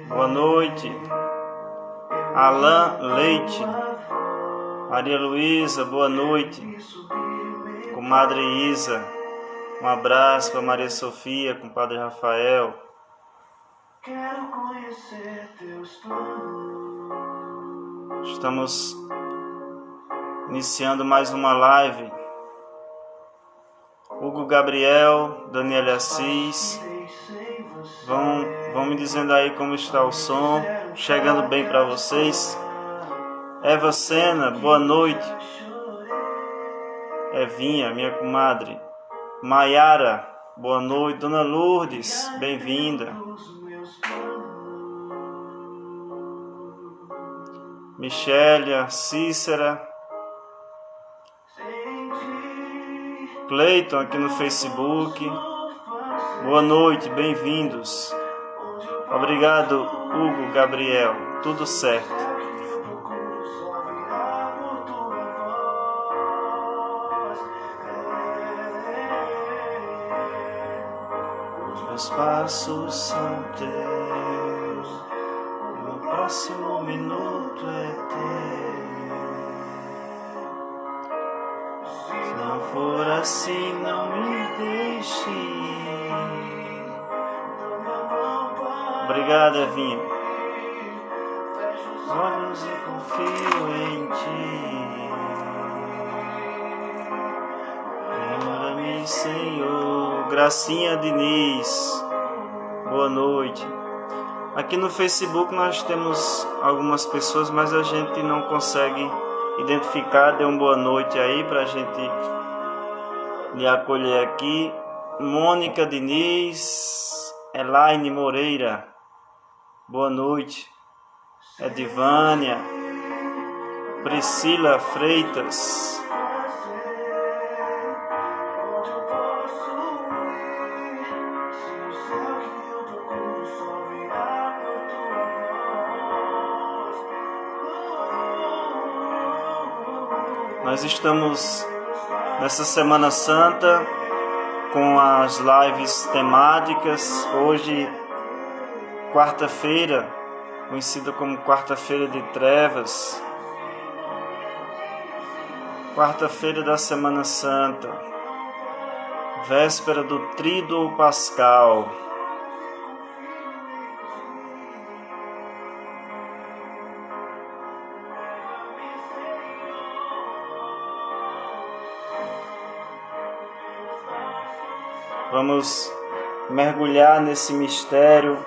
Boa noite. Alan Leite. Maria Luísa, boa noite. Comadre Isa, um abraço para Maria Sofia, compadre Rafael. Quero conhecer teus planos. Estamos iniciando mais uma live. Hugo Gabriel, Daniele Assis, vão me dizendo aí como está o som, chegando bem para vocês. Eva Sena, boa noite. Evinha, minha comadre. Maiara, boa noite. Dona Lourdes, bem-vinda. Michélia, Cícera. Cleiton aqui no Facebook. Boa noite, bem-vindos. Obrigado, Hugo Gabriel. Tudo certo. Meus passos são teus, meu próximo minuto é teu. Se não for assim, não me deixe ir. Obrigado, Evinha. Os olhos eu confio em ti. Lembra-me, Senhor. Gracinha Diniz, boa noite. Aqui no Facebook nós temos algumas pessoas, mas a gente não consegue identificar. Dê uma boa noite aí para a gente lhe acolher aqui. Mônica Diniz, Elaine Moreira, boa noite. Edivânia, Priscila Freitas. Nós estamos nessa Semana Santa com as lives temáticas. Hoje, quarta-feira, conhecida como Quarta-feira de Trevas, quarta-feira da Semana Santa, véspera do Tríduo Pascal. Vamos mergulhar nesse mistério.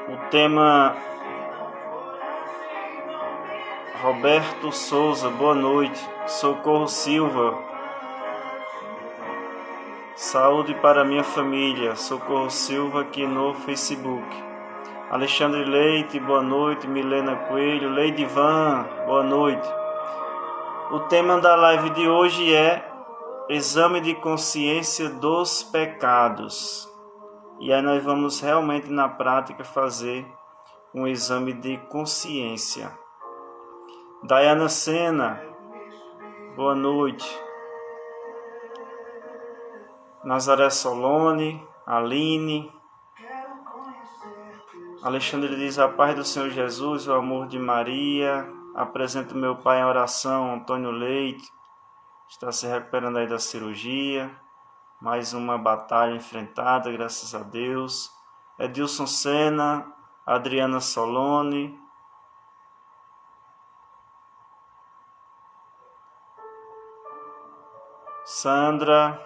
O tema Roberto Souza, boa noite. Socorro Silva, saúde para minha família. Socorro Silva aqui no Facebook. Alexandre Leite, boa noite. Milena Coelho, Leidivan, boa noite. O tema da live de hoje é exame de consciência dos pecados. E aí nós vamos realmente na prática fazer um exame de consciência. Dayana Sena, boa noite. Nazaré Solone, Aline. Alexandre diz: a paz do Senhor Jesus, o amor de Maria. Apresento meu pai em oração, Antônio Leite, está se recuperando aí da cirurgia, mais uma batalha enfrentada, graças a Deus. Edilson Sena, Adriana Solone, Sandra,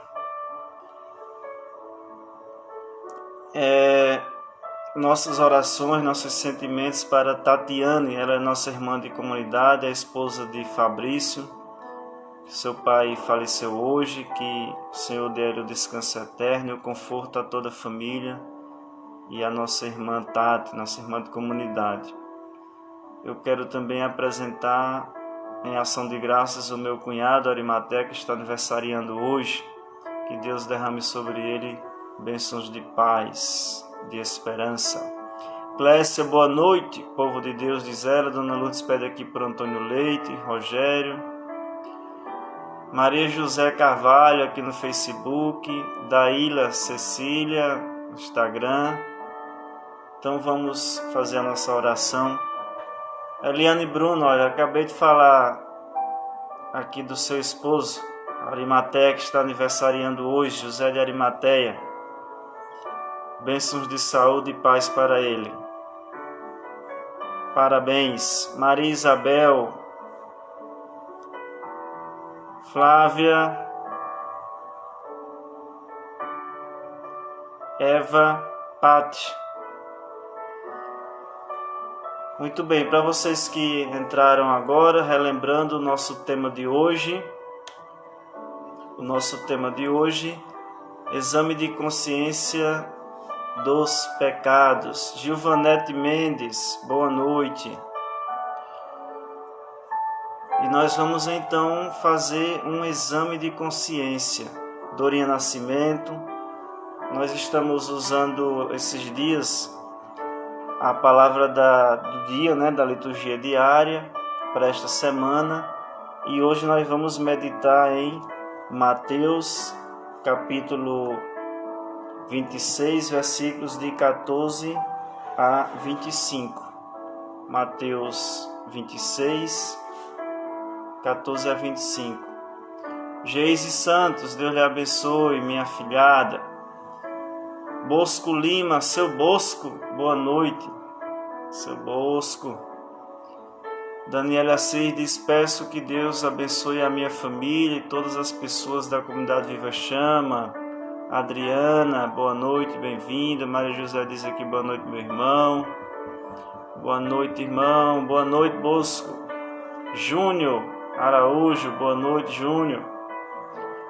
nossas orações, nossos sentimentos para Tatiane, ela é nossa irmã de comunidade, é a esposa de Fabrício. Seu pai faleceu hoje, que o Senhor dê o descanso eterno e o conforto a toda a família, e a nossa irmã Tati, nossa irmã de comunidade. Eu quero também apresentar em ação de graças o meu cunhado Arimaté, que está aniversariando hoje. Que Deus derrame sobre ele bênçãos de paz, de esperança. Clécia, boa noite, povo de Deus, diz ela. Dona Lourdes pede aqui por Antônio Leite, Rogério. Maria José Carvalho aqui no Facebook, Daíla Cecília no Instagram. Então vamos fazer a nossa oração. Eliane Bruno, olha, acabei de falar aqui do seu esposo, Arimateia, que está aniversariando hoje, José de Arimateia. Bênçãos de saúde e paz para ele. Parabéns. Maria Isabel, Flávia, Eva, Pati. Muito bem, para vocês que entraram agora, relembrando o nosso tema de hoje. O nosso tema de hoje, exame de consciência dos pecados. Gilvanete Mendes, boa noite. E nós vamos então fazer um exame de consciência. Dorinha Nascimento, nós estamos usando esses dias a palavra do dia, da liturgia diária para esta semana. E hoje nós vamos meditar em Mateus, capítulo 26, versículos de 14 a 25. Mateus 26, 14 a 25. Geise Santos, Deus lhe abençoe, minha filhada. Bosco Lima, seu Bosco, boa noite. Seu Bosco. Daniela Assis diz: peço que Deus abençoe a minha família e todas as pessoas da comunidade Viva Chama. Adriana, boa noite, bem-vinda. Maria José diz aqui: boa noite, meu irmão. Boa noite, irmão. Boa noite, Bosco. Júnior Araújo, boa noite, Júnior.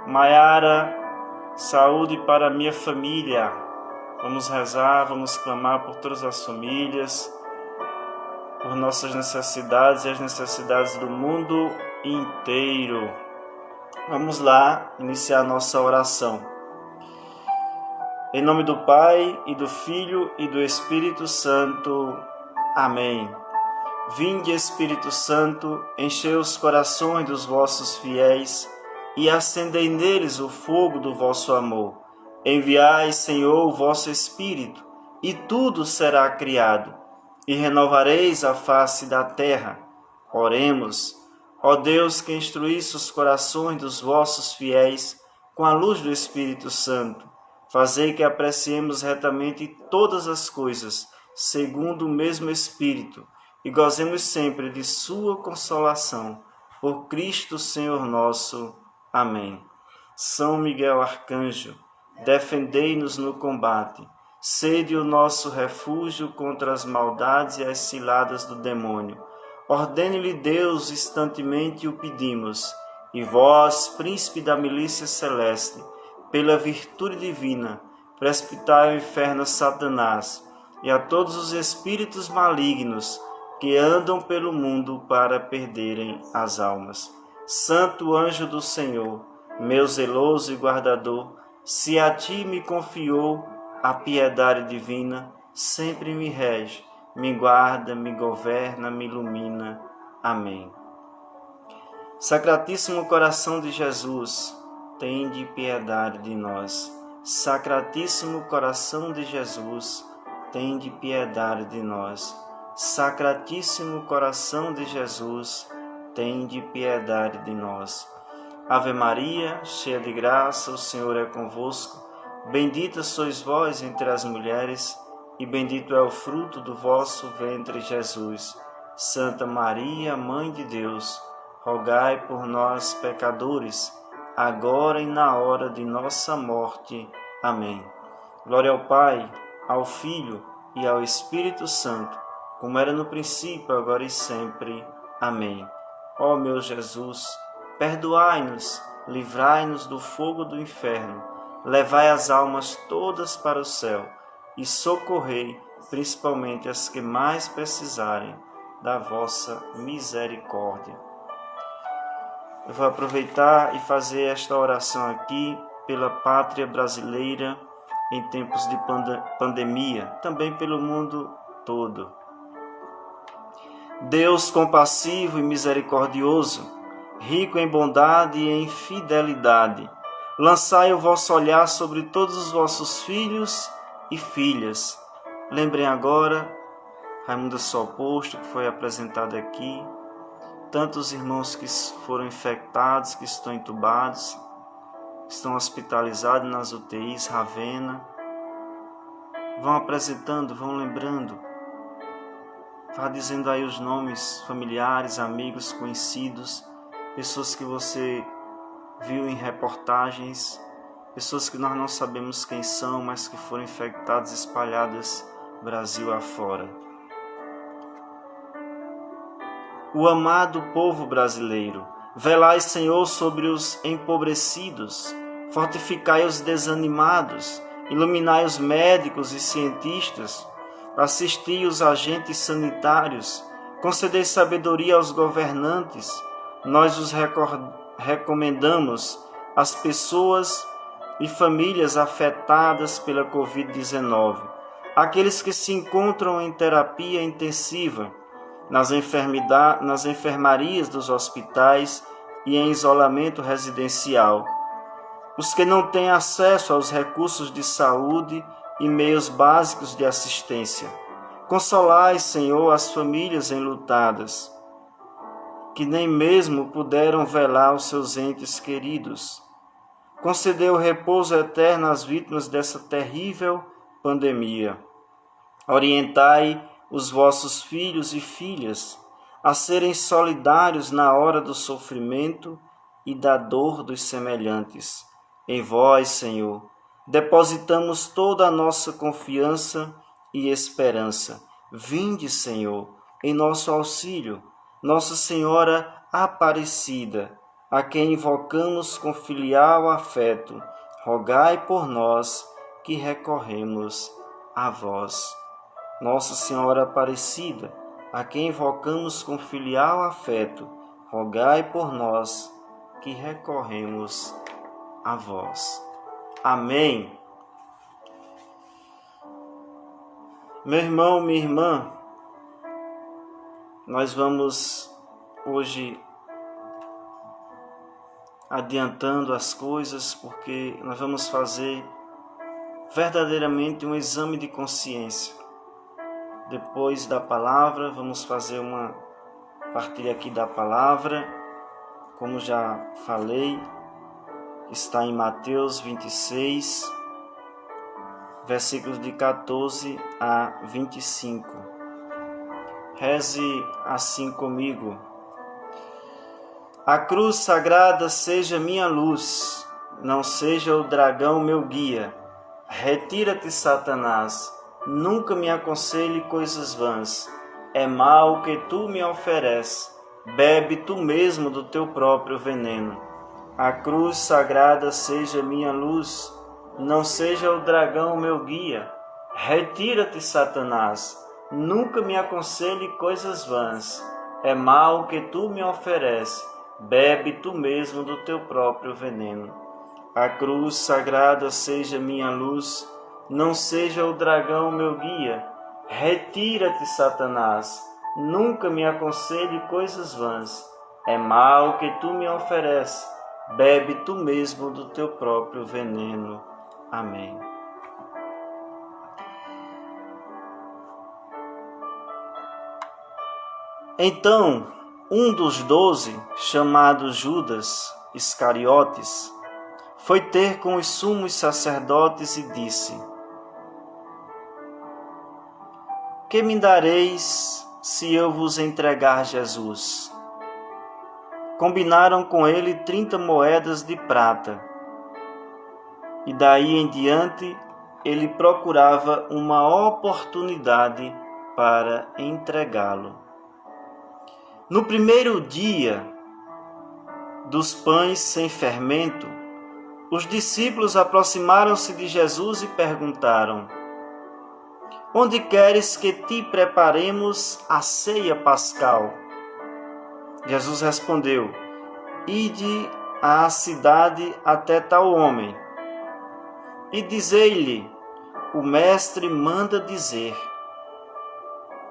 Maiara, saúde para minha família. Vamos rezar, vamos clamar por todas as famílias, por nossas necessidades e as necessidades do mundo inteiro. Vamos lá iniciar nossa oração. Em nome do Pai, e do Filho, e do Espírito Santo. Amém. Vinde, Espírito Santo, enchei os corações dos vossos fiéis, e acendei neles o fogo do vosso amor. Enviai, Senhor, o vosso Espírito, e tudo será criado, e renovareis a face da terra. Oremos. Ó Deus, que instruísse os corações dos vossos fiéis com a luz do Espírito Santo, fazei que apreciemos retamente todas as coisas, segundo o mesmo Espírito, e gozemos sempre de sua consolação. Por Cristo Senhor nosso. Amém. São Miguel Arcanjo, defendei-nos no combate. Sede o nosso refúgio contra as maldades e as ciladas do demônio. Ordene-lhe Deus, instantemente o pedimos. E vós, príncipe da milícia celeste, pela virtude divina, precipitai ao inferno Satanás e a todos os espíritos malignos que andam pelo mundo para perderem as almas. Santo anjo do Senhor, meu zeloso e guardador, se a ti me confiou a piedade divina, sempre me rege, me guarda, me governa, me ilumina. Amém. Sacratíssimo coração de Jesus, tende piedade de nós. Sacratíssimo coração de Jesus, tende piedade de nós. Sacratíssimo coração de Jesus, tende piedade de nós. Ave Maria, cheia de graça, o Senhor é convosco. Bendita sois vós entre as mulheres, e bendito é o fruto do vosso ventre, Jesus. Santa Maria, Mãe de Deus, rogai por nós, pecadores, agora e na hora de nossa morte. Amém. Glória ao Pai, ao Filho e ao Espírito Santo, como era no princípio, agora e sempre. Amém. Ó meu Jesus, perdoai-nos, livrai-nos do fogo do inferno, levai as almas todas para o céu e socorrei principalmente as que mais precisarem da vossa misericórdia. Eu vou aproveitar e fazer esta oração aqui pela pátria brasileira em tempos de pandemia, também pelo mundo todo. Deus compassivo e misericordioso, rico em bondade e em fidelidade. Lançai o vosso olhar sobre todos os vossos filhos e filhas. Lembrem agora, Raimundo Soposto, que foi apresentado aqui, tantos irmãos que foram infectados, que estão entubados, que estão hospitalizados nas UTIs, Ravena. Vão apresentando, vão lembrando. Vá dizendo aí os nomes, familiares, amigos, conhecidos, pessoas que você viu em reportagens, pessoas que nós não sabemos quem são, mas que foram infectadas, espalhadas Brasil afora. O amado povo brasileiro, velai, Senhor, sobre os empobrecidos, fortificai os desanimados, iluminai os médicos e cientistas, assisti os agentes sanitários, concedei sabedoria aos governantes. Nós os recomendamos às pessoas e famílias afetadas pela Covid-19, aqueles que se encontram em terapia intensiva, nas enfermarias dos hospitais e em isolamento residencial, os que não têm acesso aos recursos de saúde e meios básicos de assistência. Consolai, Senhor, as famílias enlutadas, que nem mesmo puderam velar os seus entes queridos. Concedeu repouso eterno às vítimas dessa terrível pandemia. Orientai os vossos filhos e filhas a serem solidários na hora do sofrimento e da dor dos semelhantes. Em vós, Senhor, depositamos toda a nossa confiança e esperança. Vinde, Senhor, em nosso auxílio, Nossa Senhora Aparecida, a quem invocamos com filial afeto, rogai por nós que recorremos a vós. Nossa Senhora Aparecida, a quem invocamos com filial afeto, rogai por nós que recorremos a vós. Amém. Meu irmão, minha irmã, nós vamos hoje adiantando as coisas, porque nós vamos fazer verdadeiramente um exame de consciência. Depois da palavra, vamos fazer uma partilha aqui da palavra, como já falei, está em Mateus 26, versículos de 14 a 25. Reze assim comigo. A cruz sagrada seja minha luz, não seja o dragão meu guia. Retira-te, Satanás, nunca me aconselhe coisas vãs. É mal que tu me ofereces, bebe tu mesmo do teu próprio veneno. A cruz sagrada seja minha luz, não seja o dragão meu guia. Retira-te, Satanás, nunca me aconselhe coisas vãs. É mal que tu me ofereces, bebe tu mesmo do teu próprio veneno. A cruz sagrada seja minha luz, não seja o dragão meu guia. Retira-te, Satanás, nunca me aconselhe coisas vãs. É mal que tu me ofereces, bebe tu mesmo do teu próprio veneno. Amém. Então, um dos 12, chamado Judas Iscariotes, foi ter com os sumos sacerdotes e disse: Que me dareis se eu vos entregar Jesus? Combinaram com ele 30 moedas de prata. E daí em diante ele procurava uma oportunidade para entregá-lo. No primeiro dia dos pães sem fermento, os discípulos aproximaram-se de Jesus e perguntaram: Onde queres que te preparemos a ceia pascal? Jesus respondeu: Ide à cidade até tal homem, e dizei-lhe: O mestre manda dizer: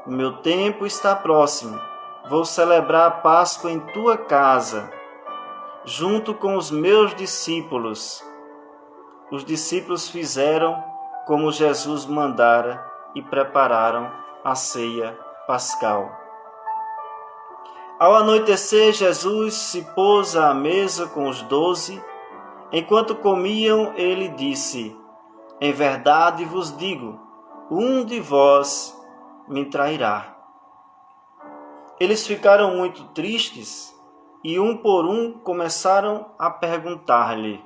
O meu tempo está próximo, vou celebrar a Páscoa em tua casa, junto com os meus discípulos. Os discípulos fizeram como Jesus mandara e prepararam a ceia pascal. Ao anoitecer, Jesus se pôs à mesa com os 12. Enquanto comiam, ele disse: em verdade vos digo, um de vós me trairá. Eles ficaram muito tristes e um por um começaram a perguntar-lhe: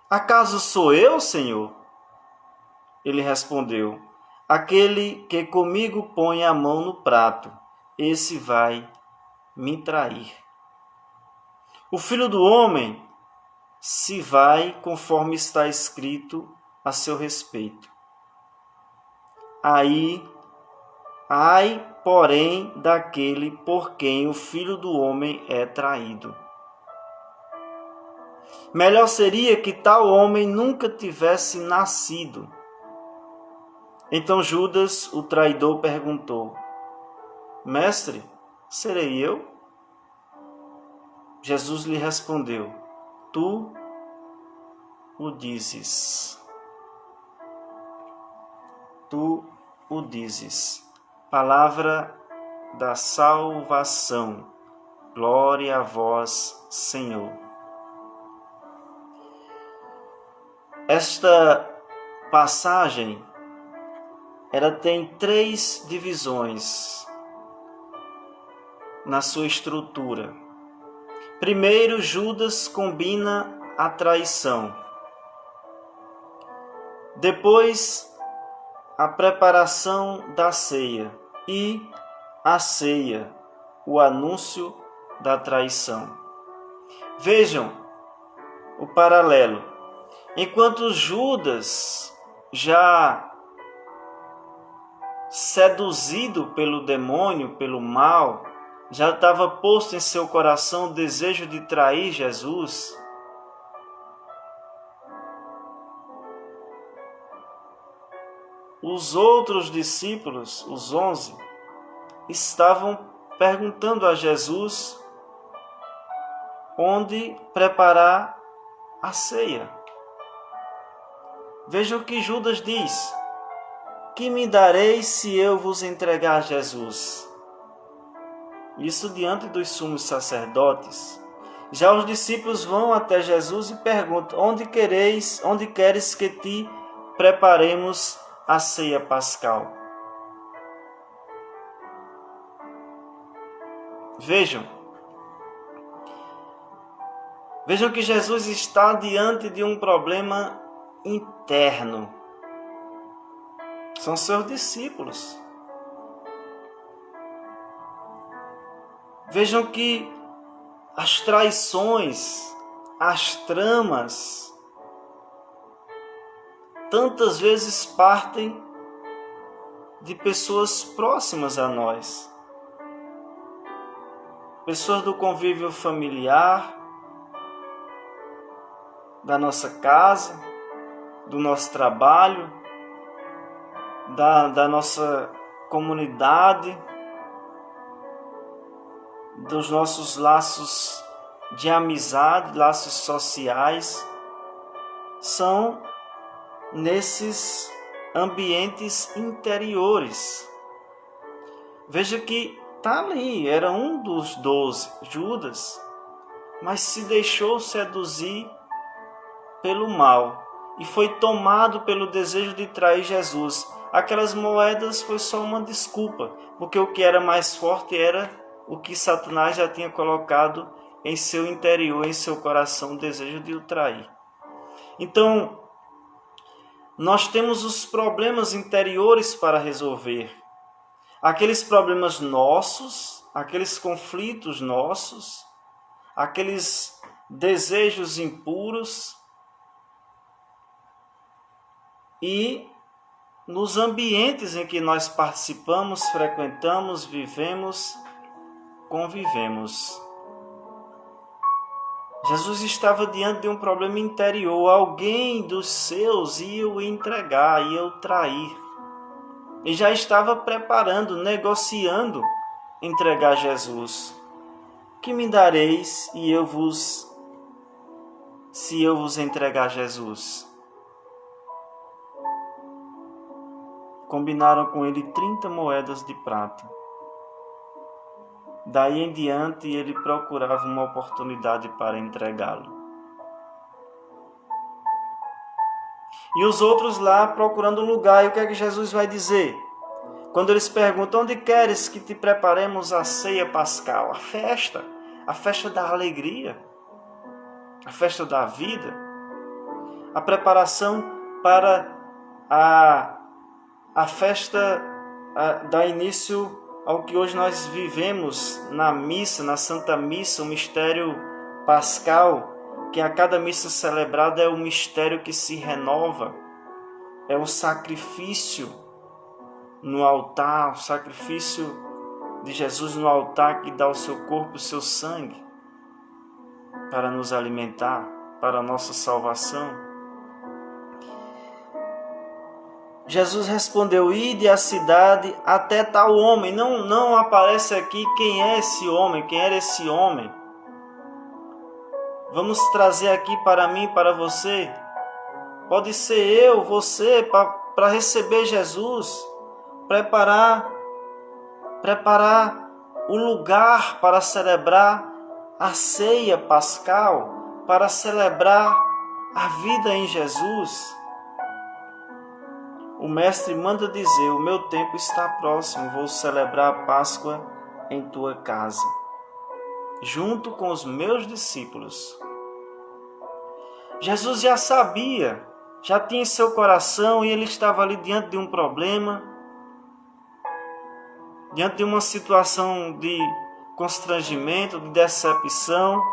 acaso sou eu, Senhor? Ele respondeu: aquele que comigo põe a mão no prato, esse vai me trair. O Filho do Homem se vai conforme está escrito a seu respeito. Ai, porém, daquele por quem o Filho do Homem é traído. Melhor seria que tal homem nunca tivesse nascido. Então Judas, o traidor, perguntou: mestre, serei eu? Jesus lhe respondeu: tu o dizes. Tu o dizes. Palavra da salvação. Glória a vós, Senhor. Esta passagem, ela tem 3 divisões na sua estrutura. Primeiro, Judas combina a traição. Depois, a preparação da ceia. E a ceia, o anúncio da traição. Vejam o paralelo. Enquanto Judas, já seduzido pelo demônio, pelo mal, já estava posto em seu coração o desejo de trair Jesus, os outros discípulos, os 11, estavam perguntando a Jesus onde preparar a ceia. Veja o que Judas diz: que me dareis se eu vos entregar Jesus? Isso diante dos sumos sacerdotes. Já os discípulos vão até Jesus e perguntam: onde queres que te preparemos a ceia pascal? Vejam que Jesus está diante de um problema interno. São seus discípulos. Vejam que as traições, as tramas, tantas vezes partem de pessoas próximas a nós. Pessoas do convívio familiar, da nossa casa, do nosso trabalho, da nossa comunidade, dos nossos laços de amizade, laços sociais. São nesses ambientes interiores. Veja que está ali, era um dos 12, Judas, mas se deixou seduzir pelo mal e foi tomado pelo desejo de trair Jesus. Aquelas moedas foi só uma desculpa, porque o que era mais forte era o que Satanás já tinha colocado em seu interior, em seu coração, o desejo de o trair. Então, nós temos os problemas interiores para resolver. Aqueles problemas nossos, aqueles conflitos nossos, aqueles desejos impuros. E nos ambientes em que nós participamos, frequentamos, vivemos, convivemos. Jesus estava diante de um problema interior. Alguém dos seus ia o entregar, ia o trair. E já estava preparando, negociando entregar Jesus. que me dareis se eu vos entregar Jesus? Combinaram com ele 30 moedas de prata. Daí em diante ele procurava uma oportunidade para entregá-lo. E os outros lá procurando um lugar. E o que é que Jesus vai dizer? Quando eles perguntam: onde queres que te preparemos a ceia pascal? A festa da alegria, a festa da vida, a preparação para a festa dar início ao que hoje nós vivemos na missa, na Santa Missa, o mistério pascal, que a cada missa celebrada é um mistério que se renova, é o sacrifício no altar, o sacrifício de Jesus no altar que dá o seu corpo, o seu sangue, para nos alimentar, para a nossa salvação. Jesus respondeu: ide à cidade até tal homem. Não aparece aqui quem é esse homem, quem era esse homem. Vamos trazer aqui para mim, para você. Pode ser eu, você, para receber Jesus. Preparar o lugar para celebrar a ceia pascal, para celebrar a vida em Jesus. O mestre manda dizer: o meu tempo está próximo, vou celebrar a Páscoa em tua casa, junto com os meus discípulos. Jesus já sabia, já tinha em seu coração, e ele estava ali diante de um problema, diante de uma situação de constrangimento, de decepção,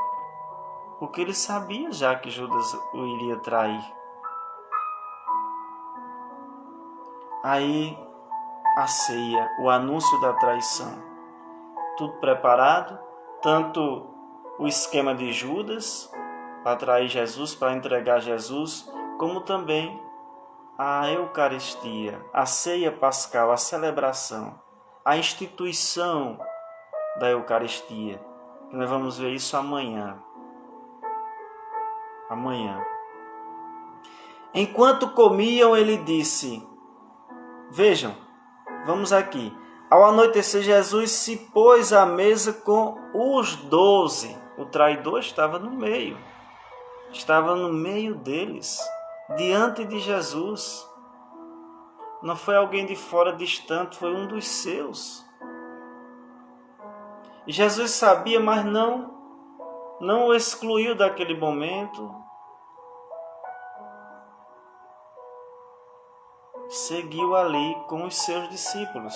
porque ele sabia já que Judas o iria trair. Aí a ceia, o anúncio da traição, tudo preparado, tanto o esquema de Judas para trair Jesus, para entregar Jesus, como também a Eucaristia, a ceia pascal, a celebração, a instituição da Eucaristia. Nós vamos ver isso amanhã. Enquanto comiam, ele disse: vejam, vamos aqui. Ao anoitecer, Jesus se pôs à mesa com os 12. O traidor estava no meio deles, diante de Jesus. Não foi alguém de fora distante, foi um dos seus. E Jesus sabia, mas não o excluiu daquele momento. Seguiu ali com os seus discípulos.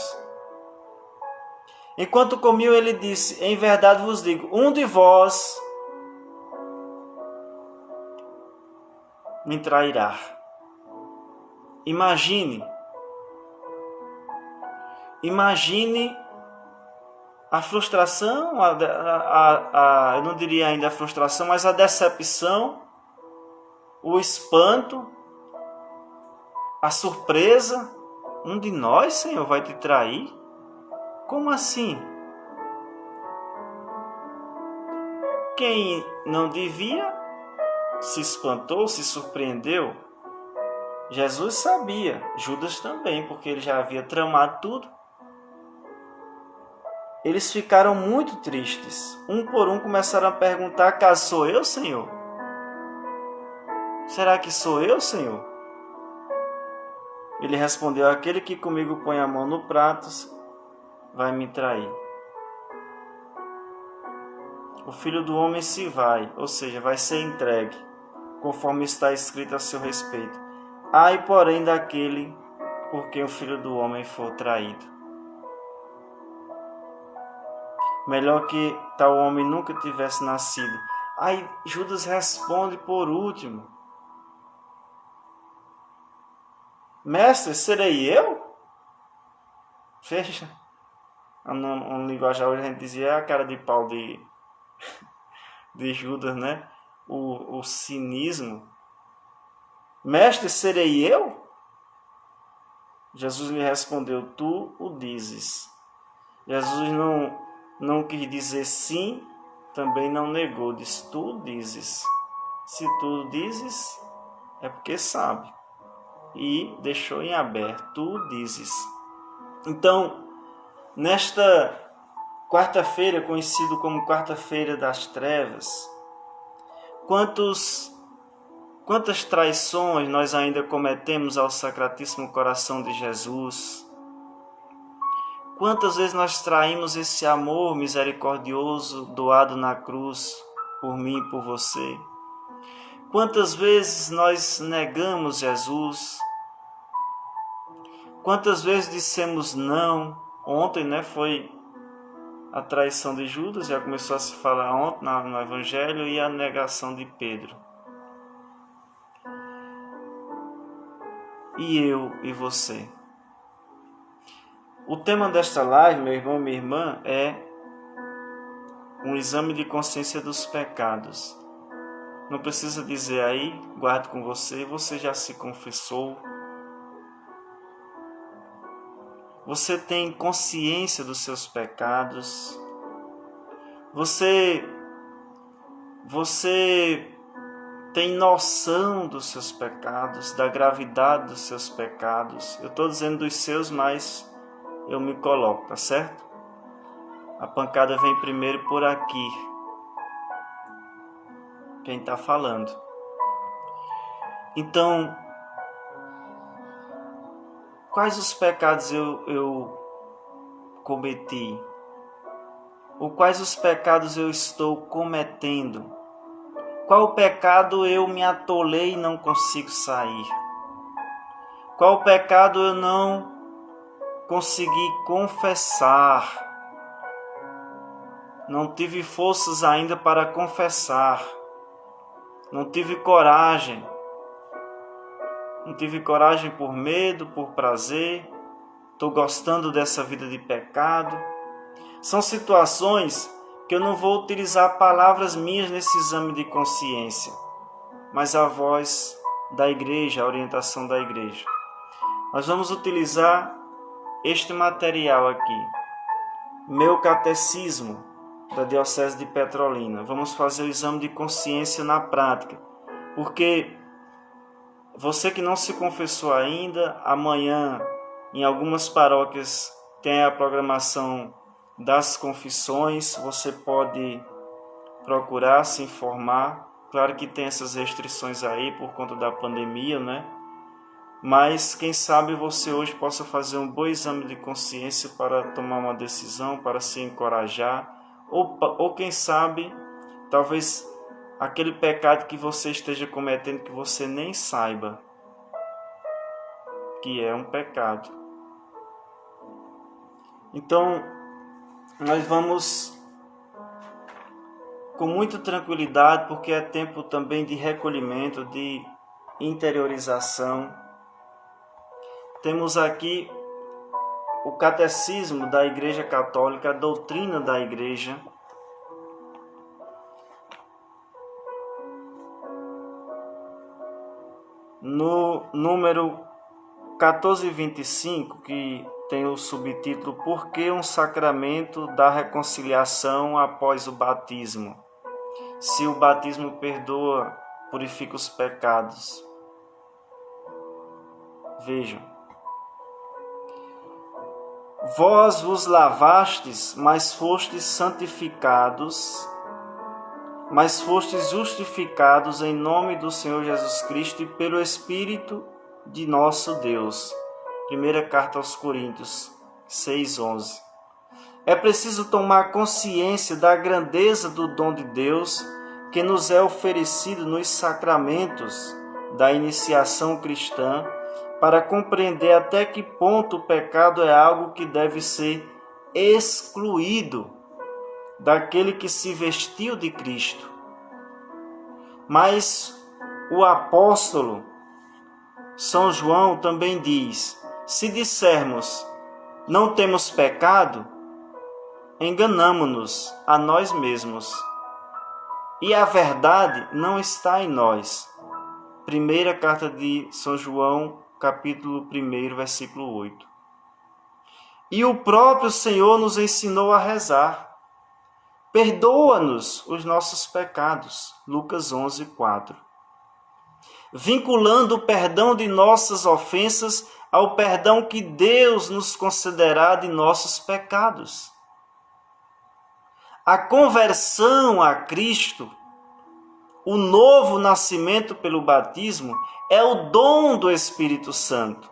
Enquanto comiam, ele disse: em verdade vos digo, um de vós me trairá. Imagine a frustração, eu não diria ainda a frustração, mas a decepção, o espanto, a surpresa. Um de nós, Senhor, vai te trair? Como assim? Quem não devia se espantou, se surpreendeu. Jesus sabia, Judas também, porque ele já havia tramado tudo. Eles ficaram muito tristes. Um por um começaram a perguntar: acaso sou eu, Senhor? Será que sou eu, Senhor? Ele respondeu: aquele que comigo põe a mão no prato vai me trair. O Filho do Homem se vai, ou seja, vai ser entregue, conforme está escrito a seu respeito. Ai, porém, daquele por quem o Filho do Homem for traído. Melhor que tal homem nunca tivesse nascido. Aí Judas responde por último: mestre, serei eu? Fecha. No linguajar hoje a gente dizia a cara de pau de Judas, né? O cinismo. Mestre, serei eu? Jesus lhe respondeu: tu o dizes. Jesus não quis dizer sim também não negou, diz: tu dizes. Se tu dizes, é porque sabe. E deixou em aberto: tu dizes. Então, nesta quarta-feira, conhecido como Quarta-feira das Trevas, quantas traições nós ainda cometemos ao Sacratíssimo Coração de Jesus? Quantas vezes nós traímos esse amor misericordioso doado na cruz por mim e por você? Quantas vezes nós negamos Jesus? Quantas vezes dissemos não? Ontem, foi a traição de Judas, já começou a se falar ontem no Evangelho, e a negação de Pedro. E eu e você? O tema desta live, meu irmão, minha irmã, é um exame de consciência dos pecados. Não precisa dizer aí, guarde com você, você já se confessou. Você tem consciência dos seus pecados. Você tem noção dos seus pecados, da gravidade dos seus pecados. Eu estou dizendo dos seus, mas eu me coloco, tá certo? A pancada vem primeiro por aqui. Quem está falando. Então, quais os pecados eu cometi? Ou quais os pecados eu estou cometendo? Qual pecado eu me atolei e não consigo sair? Qual pecado eu não consegui confessar? Não tive forças ainda para confessar. Não tive coragem. Não tive coragem por medo, por prazer. Estou gostando dessa vida de pecado. São situações que eu não vou utilizar palavras minhas nesse exame de consciência, mas a voz da igreja, a orientação da igreja. Nós vamos utilizar este material aqui, meu catecismo da Diocese de Petrolina. Vamos fazer o exame de consciência na prática, porque você que não se confessou ainda, amanhã em algumas paróquias tem a programação das confissões, você pode procurar se informar. Claro que tem essas restrições aí por conta da pandemia, Mas quem sabe você hoje possa fazer um bom exame de consciência para tomar uma decisão, para se encorajar, ou quem sabe, talvez aquele pecado que você esteja cometendo que você nem saiba que é um pecado. Então, nós vamos com muita tranquilidade, porque é tempo também de recolhimento, de interiorização. Temos aqui o Catecismo da Igreja Católica, a doutrina da Igreja. No número 1425, que tem o subtítulo Por que um sacramento da reconciliação após o batismo? Se o batismo perdoa, purifica os pecados. Vejam. Vós vos lavastes, mas fostes santificados, mas fostes justificados em nome do Senhor Jesus Cristo e pelo Espírito de nosso Deus. Primeira carta aos Coríntios 6:11. É preciso tomar consciência da grandeza do dom de Deus que nos é oferecido nos sacramentos da iniciação cristã, para compreender até que ponto o pecado é algo que deve ser excluído daquele que se vestiu de Cristo. Mas o apóstolo São João também diz: se dissermos não temos pecado, enganamo-nos a nós mesmos, e a verdade não está em nós. Primeira carta de São João, capítulo 1, versículo 8. E o próprio Senhor nos ensinou a rezar. Perdoa-nos os nossos pecados. Lucas 11, 4. Vinculando o perdão de nossas ofensas ao perdão que Deus nos concederá de nossos pecados. A conversão a Cristo, o novo nascimento pelo batismo, é o dom do Espírito Santo.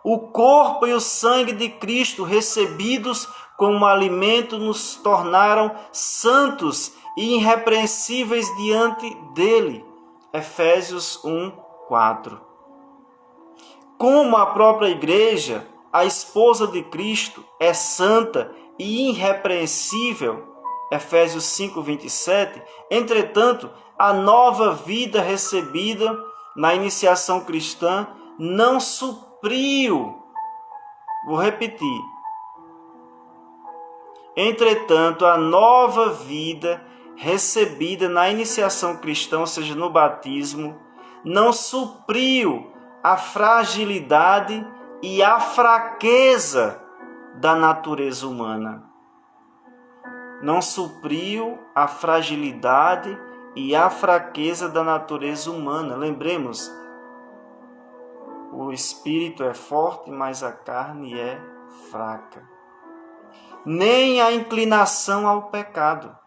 O corpo e o sangue de Cristo recebidos como alimento nos tornaram santos e irrepreensíveis diante dele. Efésios 1, 4. Como a própria igreja, a esposa de Cristo é santa e irrepreensível. Efésios 5, 27. Entretanto, a nova vida recebida na iniciação cristã não supriu. Vou repetir. Entretanto, a nova vida recebida na iniciação cristã, ou seja, no batismo, não supriu a fragilidade e a fraqueza da natureza humana. Não supriu a fragilidade e a fraqueza da natureza humana. Lembremos, o espírito é forte, mas a carne é fraca. Nem a inclinação ao pecado,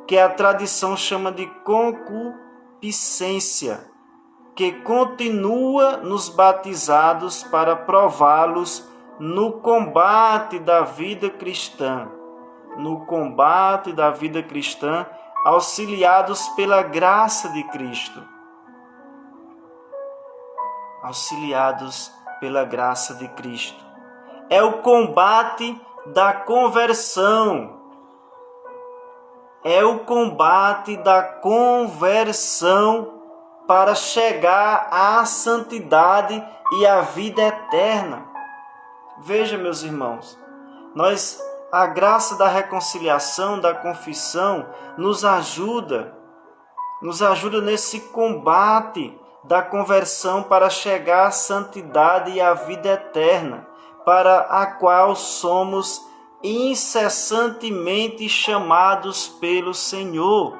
que a tradição chama de concupiscência, que continua nos batizados para prová-los no combate da vida cristã. No combate da vida cristã, auxiliados pela graça de Cristo. Auxiliados pela graça de Cristo. É o combate da conversão. É o combate da conversão para chegar à santidade e à vida eterna. Veja, meus irmãos, a graça da reconciliação, da confissão, nos ajuda nesse combate da conversão para chegar à santidade e à vida eterna, para a qual somos incessantemente chamados pelo Senhor.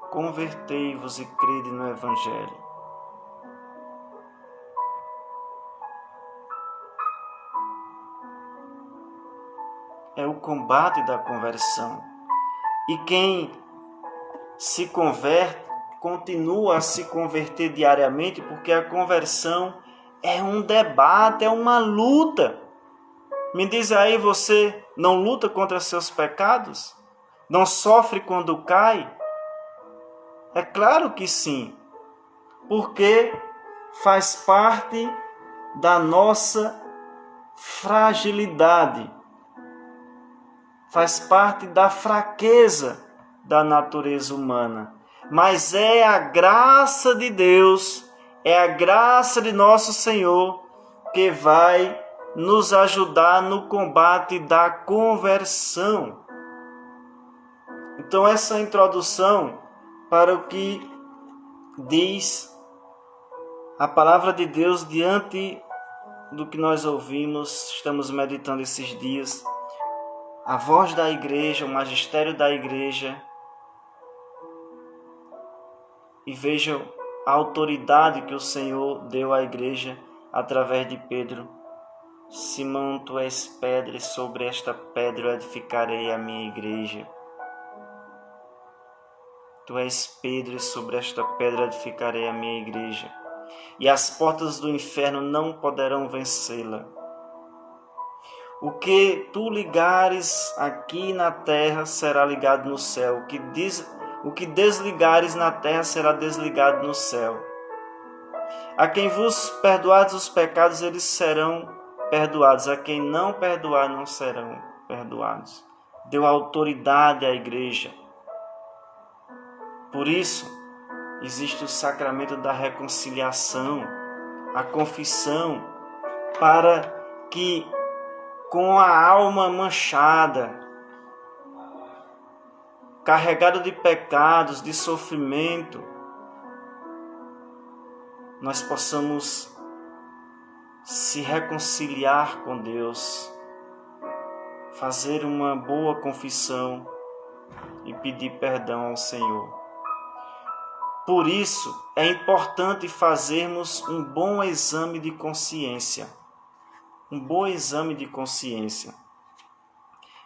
Convertei-vos e crede no Evangelho. É o combate da conversão. E quem se converte, continua a se converter diariamente, porque a conversão é um debate, é uma luta. Me diz aí, você não luta contra seus pecados? Não sofre quando cai? É claro que sim, porque faz parte da nossa fragilidade, faz parte da fraqueza da natureza humana. Mas é a graça de Deus, é a graça de nosso Senhor que vai nos ajudar no combate da conversão. Então, essa introdução para o que diz a palavra de Deus diante do que nós ouvimos, estamos meditando esses dias, a voz da igreja, o magistério da igreja, e vejam a autoridade que o Senhor deu à igreja através de Pedro. Simão, tu és pedra, e sobre esta pedra eu edificarei a minha igreja. Tu és Pedro, e sobre esta pedra edificarei a minha igreja. E as portas do inferno não poderão vencê-la. O que tu ligares aqui na terra será ligado no céu. O que desligares na terra será desligado no céu. A quem vos perdoardes os pecados, eles serão perdoados. A quem não perdoar, não serão perdoados. Deu autoridade à igreja. Por isso, existe o sacramento da reconciliação, a confissão, para que com a alma manchada, carregado de pecados, de sofrimento, nós possamos se reconciliar com Deus, fazer uma boa confissão e pedir perdão ao Senhor. Por isso, é importante fazermos um bom exame de consciência. Um bom exame de consciência.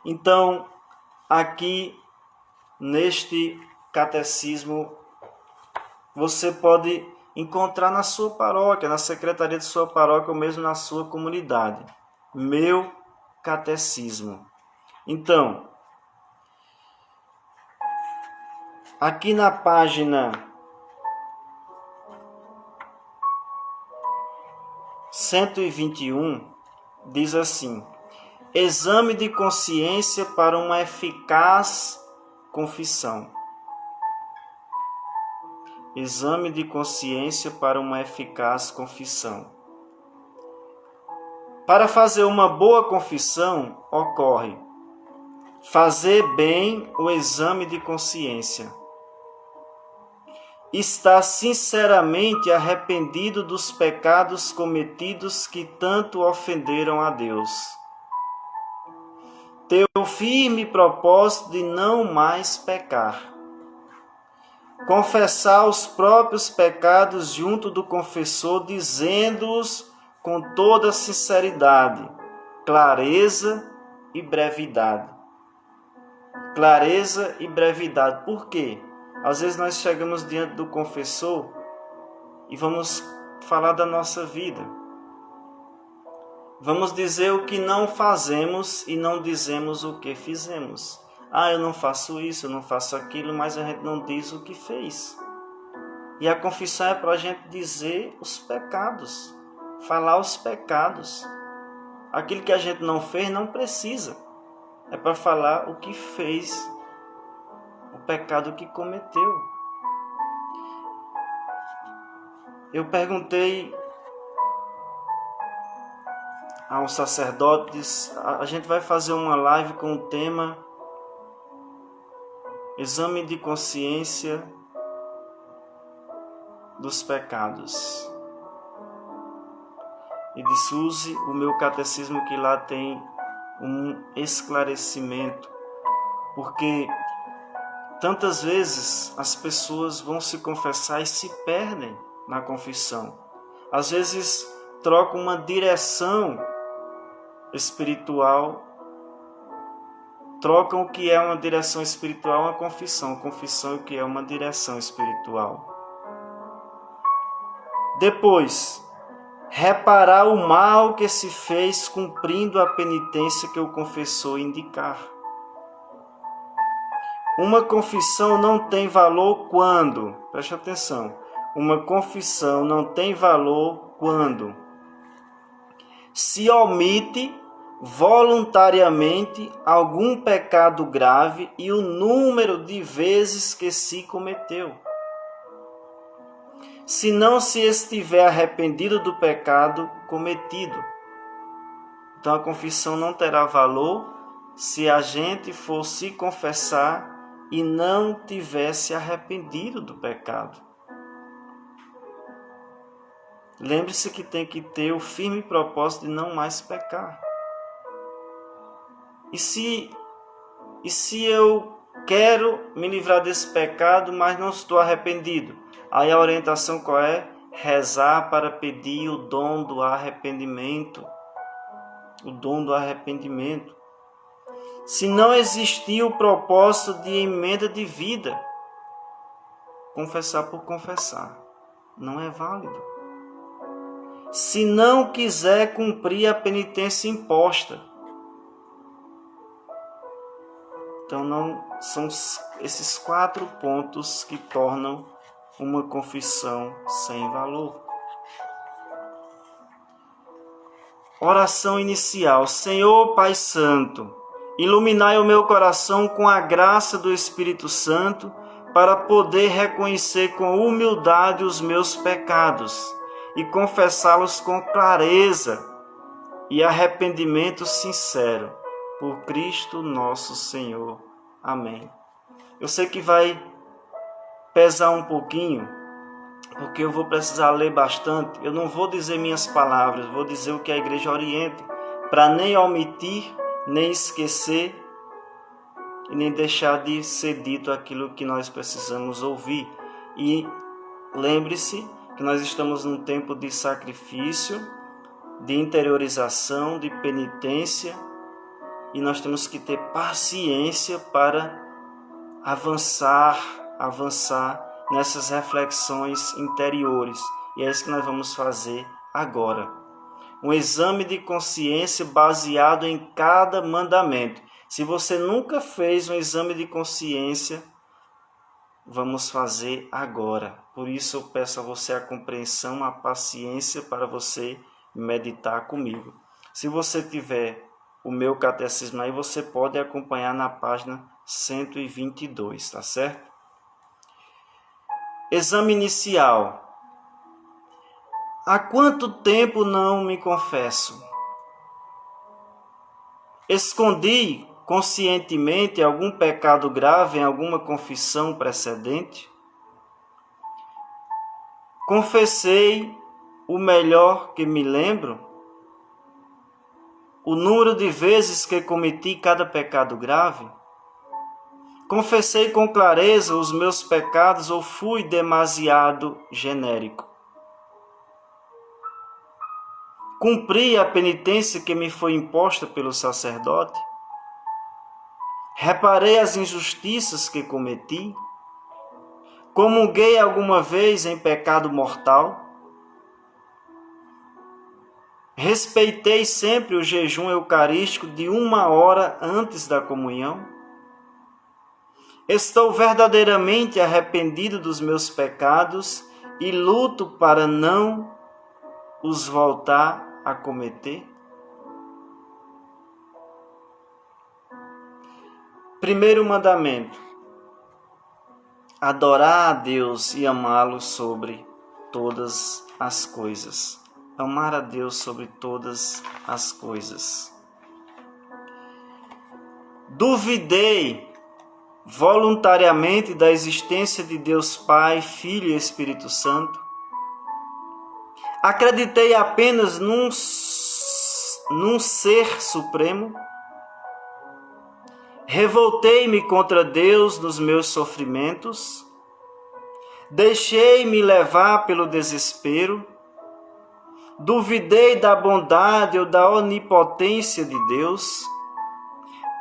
Então, aqui neste catecismo, você pode encontrar na sua paróquia, na secretaria de sua paróquia ou mesmo na sua comunidade. Meu catecismo. Então, aqui na página 121, diz assim: exame de consciência para uma eficaz confissão. Exame de consciência para uma eficaz confissão. Para fazer uma boa confissão, ocorre fazer bem o exame de consciência. Estar sinceramente arrependido dos pecados cometidos que tanto ofenderam a Deus. Ter o firme propósito de não mais pecar. Confessar os próprios pecados junto do confessor, dizendo-os com toda sinceridade, clareza e brevidade. Clareza e brevidade. Por quê? Às vezes nós chegamos diante do confessor e vamos falar da nossa vida. Vamos dizer o que não fazemos e não dizemos o que fizemos. Eu não faço isso, eu não faço aquilo, mas a gente não diz o que fez. E a confissão é para a gente dizer os pecados, falar os pecados. Aquilo que a gente não fez não precisa. É para falar o que fez, o pecado que cometeu. Eu perguntei a um sacerdote, disse, a gente vai fazer uma live com o tema exame de consciência dos pecados. E disse, use o meu catecismo, que lá tem um esclarecimento, porque tantas vezes as pessoas vão se confessar e se perdem na confissão. Às vezes trocam uma direção espiritual, trocam o que é uma direção espiritual, uma confissão o que é uma direção espiritual. Depois, reparar o mal que se fez cumprindo a penitência que o confessor indicar. Uma confissão não tem valor quando, preste atenção, uma confissão não tem valor quando se omite voluntariamente algum pecado grave e o número de vezes que se cometeu. Se não se estiver arrependido do pecado cometido. Então a confissão não terá valor se a gente for se confessar e não tivesse arrependido do pecado. Lembre-se que tem que ter o firme propósito de não mais pecar. E se eu quero me livrar desse pecado, mas não estou arrependido? Aí a orientação qual é? Rezar para pedir o dom do arrependimento. O dom do arrependimento. Se não existir o propósito de emenda de vida, confessar por confessar não é válido. Se não quiser cumprir a penitência imposta, então não são esses 4 pontos que tornam uma confissão sem valor. Oração inicial. Senhor Pai Santo, iluminai o meu coração com a graça do Espírito Santo para poder reconhecer com humildade os meus pecados e confessá-los com clareza e arrependimento sincero. Por Cristo nosso Senhor. Amém. Eu sei que vai pesar um pouquinho, porque eu vou precisar ler bastante. Eu não vou dizer minhas palavras, vou dizer o que a igreja orienta, para nem omitir, nem esquecer e nem deixar de ser dito aquilo que nós precisamos ouvir. E lembre-se que nós estamos num tempo de sacrifício, de interiorização, de penitência, e nós temos que ter paciência para avançar nessas reflexões interiores. E é isso que nós vamos fazer agora. Um exame de consciência baseado em cada mandamento. Se você nunca fez um exame de consciência, vamos fazer agora. Por isso eu peço a você a compreensão, a paciência para você meditar comigo. Se você tiver o meu catecismo aí, você pode acompanhar na página 122, tá certo? Exame inicial. Há quanto tempo não me confesso? Escondi conscientemente algum pecado grave em alguma confissão precedente? Confessei o melhor que me lembro? O número de vezes que cometi cada pecado grave? Confessei com clareza os meus pecados ou fui demasiado genérico? Cumpri a penitência que me foi imposta pelo sacerdote? Reparei as injustiças que cometi? Comunguei alguma vez em pecado mortal? Respeitei sempre o jejum eucarístico de 1 hora antes da comunhão? Estou verdadeiramente arrependido dos meus pecados e luto para não os voltar a cometer? Primeiro mandamento: adorar a Deus e amá-lo sobre todas as coisas. Amar a Deus sobre todas as coisas. Duvidei voluntariamente da existência de Deus Pai, Filho e Espírito Santo. Acreditei apenas num ser supremo. Revoltei-me contra Deus nos meus sofrimentos. Deixei-me levar pelo desespero. Duvidei da bondade ou da onipotência de Deus.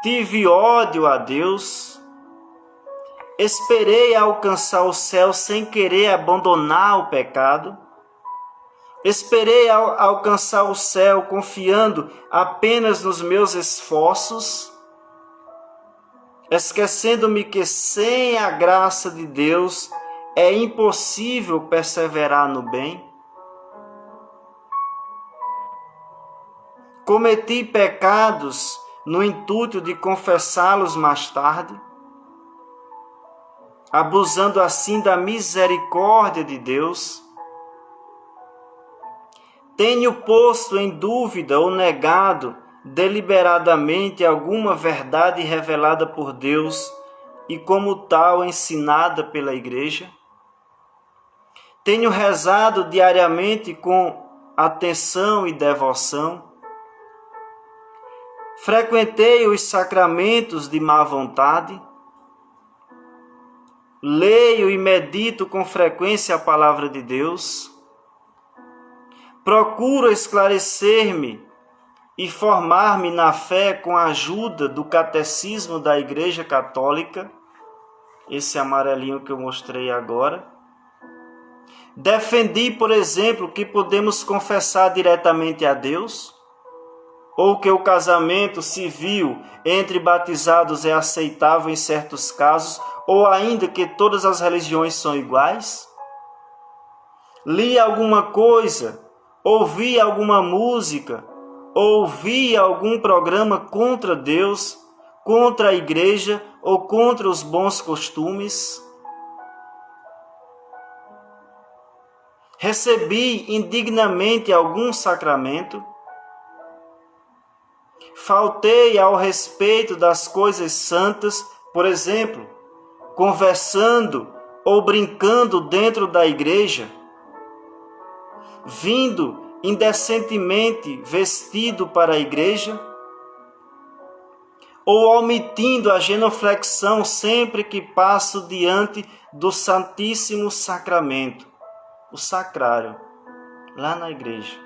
Tive ódio a Deus. Esperei alcançar o céu sem querer abandonar o pecado. Esperei alcançar o céu confiando apenas nos meus esforços, esquecendo-me que sem a graça de Deus é impossível perseverar no bem. Cometi pecados no intuito de confessá-los mais tarde, abusando assim da misericórdia de Deus. Tenho posto em dúvida ou negado deliberadamente alguma verdade revelada por Deus e como tal ensinada pela Igreja? Tenho rezado diariamente com atenção e devoção? Frequentei os sacramentos de má vontade? Leio e medito com frequência a palavra de Deus? Procuro esclarecer-me e formar-me na fé com a ajuda do Catecismo da Igreja Católica, esse amarelinho que eu mostrei agora. Defendi, por exemplo, que podemos confessar diretamente a Deus, ou que o casamento civil entre batizados é aceitável em certos casos, ou ainda que todas as religiões são iguais. Li alguma coisa, ouvi alguma música, ouvi algum programa contra Deus, contra a igreja ou contra os bons costumes. Recebi indignamente algum sacramento. Faltei ao respeito das coisas santas, por exemplo, conversando ou brincando dentro da igreja, vindo indecentemente vestido para a igreja. ou omitindo a genuflexão sempre que passo diante do Santíssimo Sacramento, o sacrário, lá na igreja,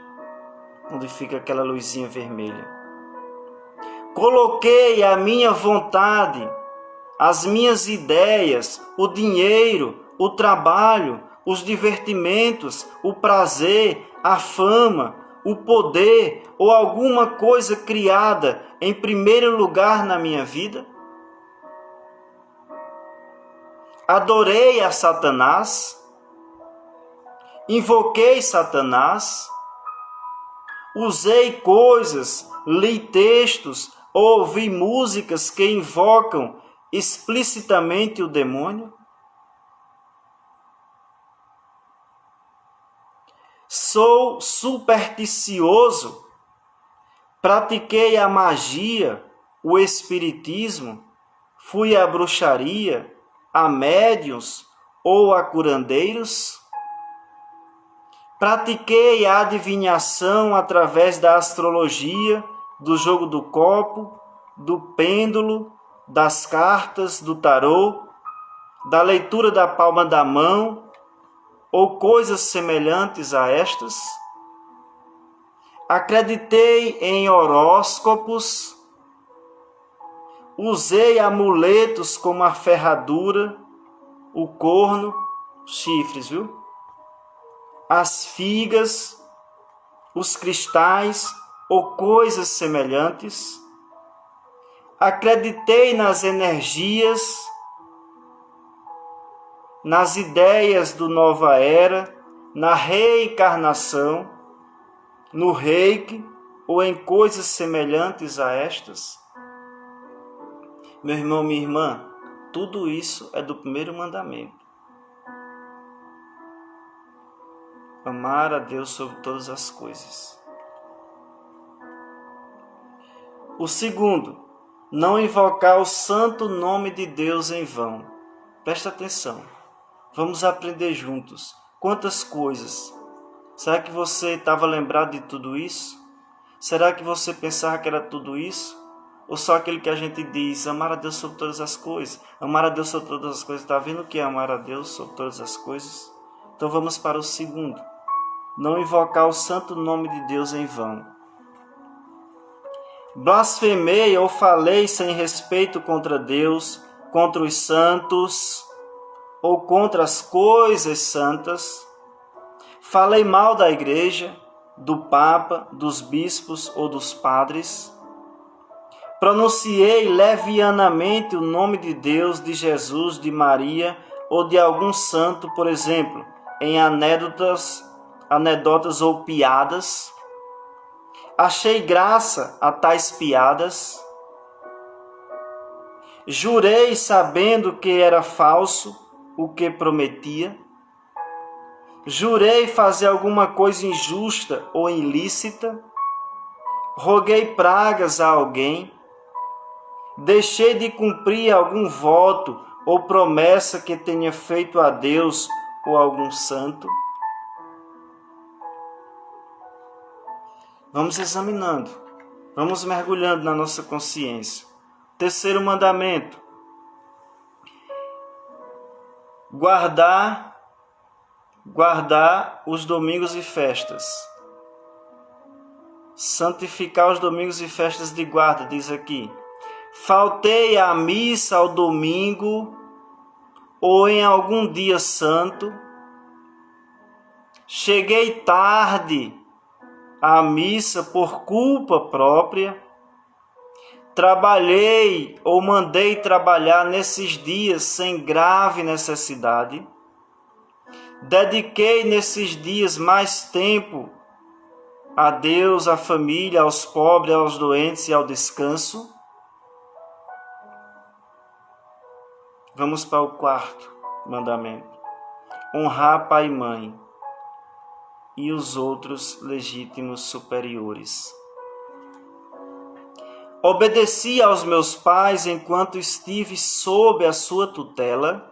onde fica aquela luzinha vermelha. Coloquei a minha vontade, as minhas ideias, o dinheiro, o trabalho, os divertimentos, o prazer, a fama, o poder ou alguma coisa criada em primeiro lugar na minha vida? Adorei a Satanás? Invoquei Satanás? Usei coisas, li textos, ouvi músicas que invocam explicitamente o demônio? Sou supersticioso? Pratiquei a magia, o espiritismo? Fui à bruxaria, a médiuns ou a curandeiros? Pratiquei a adivinhação através da astrologia, do jogo do copo, do pêndulo, das cartas, do tarô, da leitura da palma da mão ou coisas semelhantes a estas? Acreditei em horóscopos, usei amuletos como a ferradura, o corno, chifres, viu? As figas, os cristais ou coisas semelhantes. Acreditei nas energias, nas ideias do Nova Era, na reencarnação, no reiki ou em coisas semelhantes a estas. Meu irmão, minha irmã, tudo isso é do primeiro mandamento. Amar a Deus sobre todas as coisas. O segundo, não invocar o santo nome de Deus em vão. Presta atenção. Vamos aprender juntos. Quantas coisas. Será que você estava lembrado de tudo isso? Será que você pensava que era tudo isso? Ou só aquele que a gente diz, amar a Deus sobre todas as coisas? Amar a Deus sobre todas as coisas. Está vendo o que é amar a Deus sobre todas as coisas? Então vamos para o segundo. Não invocar o santo nome de Deus em vão. Blasfemei ou falei sem respeito contra Deus, contra os santos ou contra as coisas santas. Falei mal da igreja, do Papa, dos bispos ou dos padres. Pronunciei levianamente o nome de Deus, de Jesus, de Maria ou de algum santo, por exemplo, em anedotas ou piadas. Achei graça a tais piadas. Jurei sabendo que era falso o que prometia. Jurei fazer alguma coisa injusta ou ilícita. Roguei pragas a alguém. Deixei de cumprir algum voto ou promessa que tenha feito a Deus ou algum santo. Vamos examinando, vamos mergulhando na nossa consciência. Terceiro mandamento: guardar os domingos e festas. Santificar os domingos e festas de guarda, diz aqui. Faltei à missa ao domingo ou em algum dia santo. Cheguei tarde à missa por culpa própria. Trabalhei ou mandei trabalhar nesses dias sem grave necessidade. Dediquei nesses dias mais tempo a Deus, à família, aos pobres, aos doentes e ao descanso. Vamos para o quarto mandamento. Honrar pai e mãe e os outros legítimos superiores. Obedeci aos meus pais enquanto estive sob a sua tutela.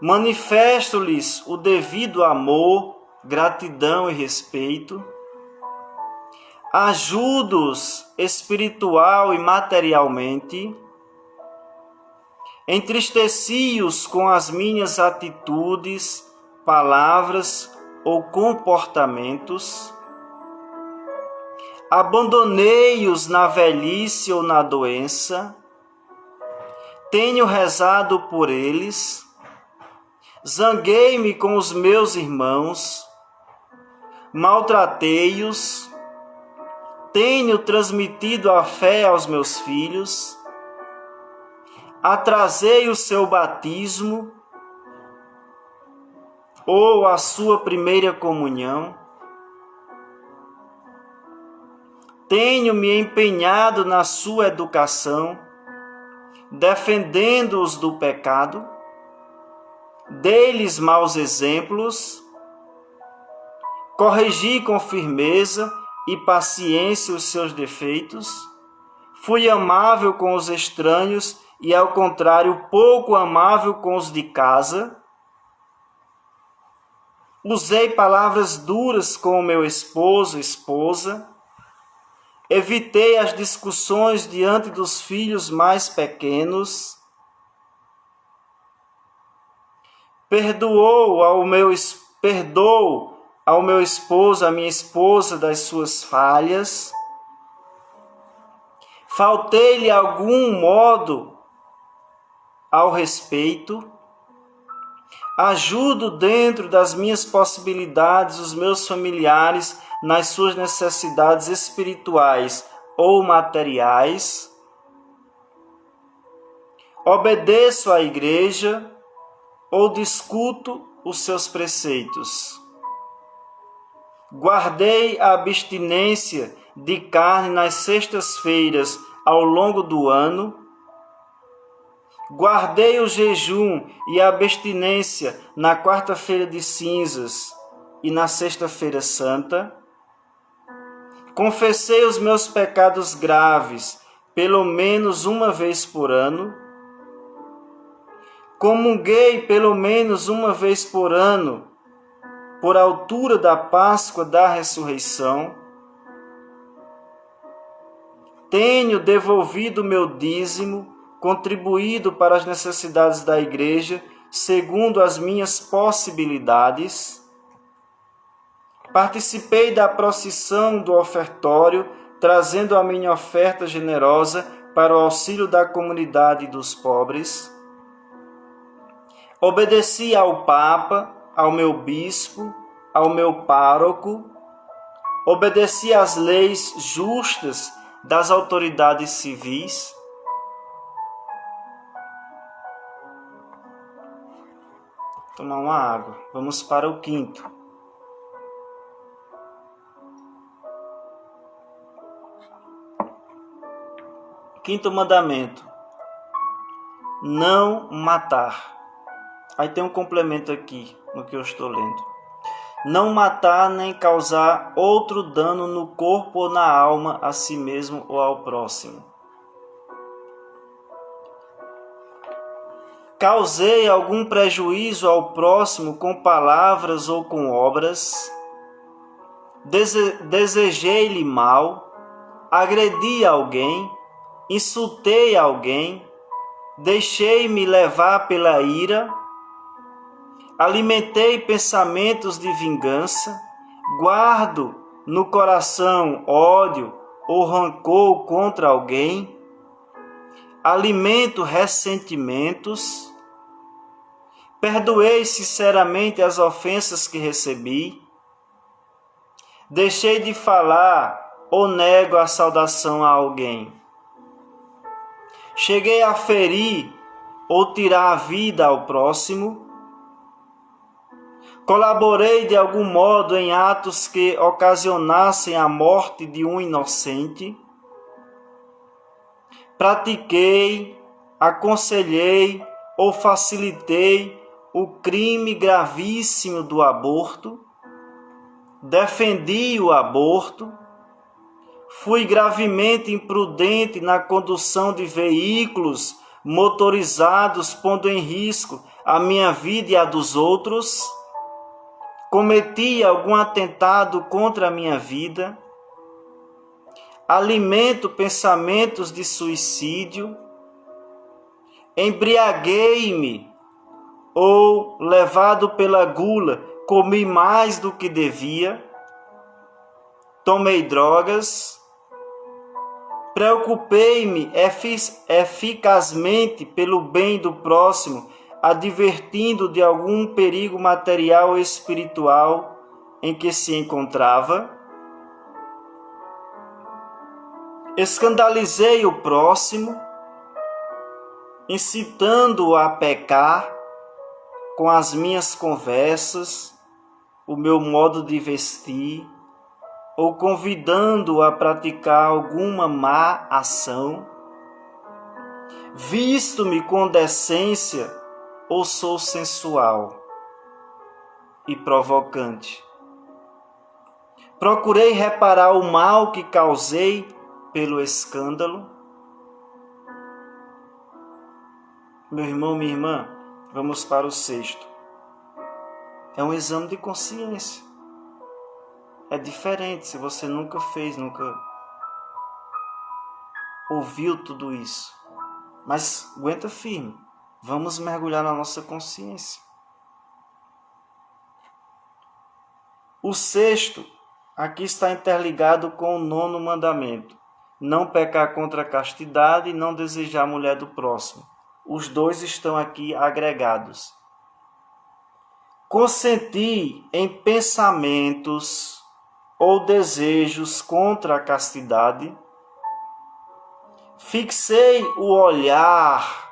Manifesto-lhes o devido amor, gratidão e respeito. ajudo-os espiritual e materialmente, entristeci-os com as minhas atitudes, palavras ou comportamentos, abandonei-os na velhice ou na doença, tenho rezado por eles, zanguei-me com os meus irmãos, maltratei-os, tenho transmitido a fé aos meus filhos, atrasei o seu batismo ou a sua primeira comunhão, tenho me empenhado na sua educação, defendendo-os do pecado, dei-lhes maus exemplos, corrigi com firmeza e paciência os seus defeitos, fui amável com os estranhos e, ao contrário, pouco amável com os de casa, usei palavras duras com o meu esposo, esposa, evitei as discussões diante dos filhos mais pequenos, perdoo ao meu esposo, a minha esposa, das suas falhas, faltei-lhe algum modo ao respeito, ajudo dentro das minhas possibilidades os meus familiares nas suas necessidades espirituais ou materiais, obedeço à igreja ou discuto os seus preceitos. Guardei a abstinência de carne nas sextas-feiras ao longo do ano, guardei o jejum e a abstinência na quarta-feira de cinzas e na sexta-feira santa, confessei os meus pecados graves pelo menos uma vez por ano, comunguei pelo menos uma vez por ano por altura da Páscoa da Ressurreição, tenho devolvido meu dízimo, contribuído para as necessidades da igreja segundo as minhas possibilidades, participei da procissão do ofertório, trazendo a minha oferta generosa para o auxílio da comunidade e dos pobres, obedeci ao Papa, ao meu bispo, ao meu pároco, obedeci às leis justas das autoridades civis, tomar uma água. Vamos para o quinto. Quinto mandamento: não matar. Aí tem um complemento aqui no que eu estou lendo. Não matar nem causar outro dano no corpo ou na alma, a si mesmo ou ao próximo. Causei algum prejuízo ao próximo com palavras ou com obras? Desejei-lhe mal? Agredi alguém? Insultei alguém? Deixei-me levar pela ira? Alimentei pensamentos de vingança? Guardo no coração ódio ou rancor contra alguém? Alimento ressentimentos? Perdoei sinceramente as ofensas que recebi? Deixei de falar ou nego a saudação a alguém? Cheguei a ferir ou tirar a vida ao próximo? Colaborei de algum modo em atos que ocasionassem a morte de um inocente? Pratiquei, aconselhei ou facilitei o crime gravíssimo do aborto? Defendi o aborto? Fui gravemente imprudente na condução de veículos motorizados, pondo em risco a minha vida e a dos outros? Cometi algum atentado contra a minha vida? alimento pensamentos de suicídio, embriaguei-me ou, levado pela gula, comi mais do que devia, tomei drogas, preocupei-me eficazmente pelo bem do próximo, advertindo de algum perigo material ou espiritual em que se encontrava, escandalizei o próximo, incitando-o a pecar com as minhas conversas, o meu modo de vestir, ou convidando-o a praticar alguma má ação, visto-me com decência ou sou sensual e provocante. Procurei reparar o mal que causei pelo escândalo. Meu irmão, minha irmã, vamos para o 6º. É um exame de consciência. É diferente se você nunca fez, nunca ouviu tudo isso. Mas aguenta firme. Vamos mergulhar na nossa consciência. O 6º, aqui está interligado com o 9º mandamento. Não pecar contra a castidade e não desejar a mulher do próximo. Os dois estão aqui agregados. Consenti em pensamentos ou desejos contra a castidade. Fixei o olhar.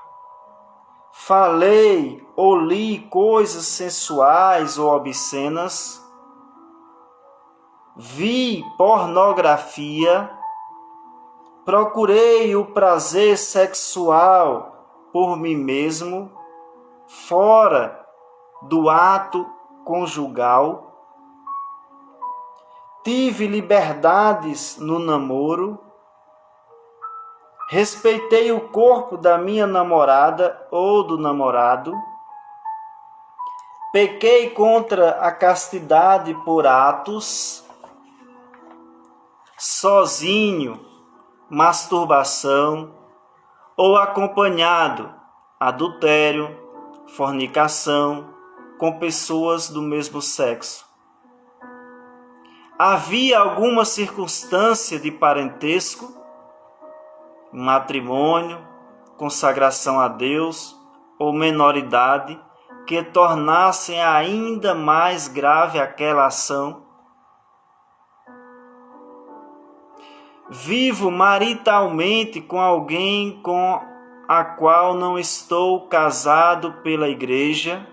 Falei ou li coisas sensuais ou obscenas. Vi pornografia. Procurei o prazer sexual por mim mesmo, fora do ato conjugal. Tive liberdades no namoro. Respeitei o corpo da minha namorada ou do namorado. Pequei contra a castidade por atos. Sozinho, masturbação ou acompanhado, adultério, fornicação com pessoas do mesmo sexo. Havia alguma circunstância de parentesco, matrimônio, consagração a Deus ou menoridade que tornassem ainda mais grave aquela ação? Vivo maritalmente com alguém com a qual não estou casado pela igreja?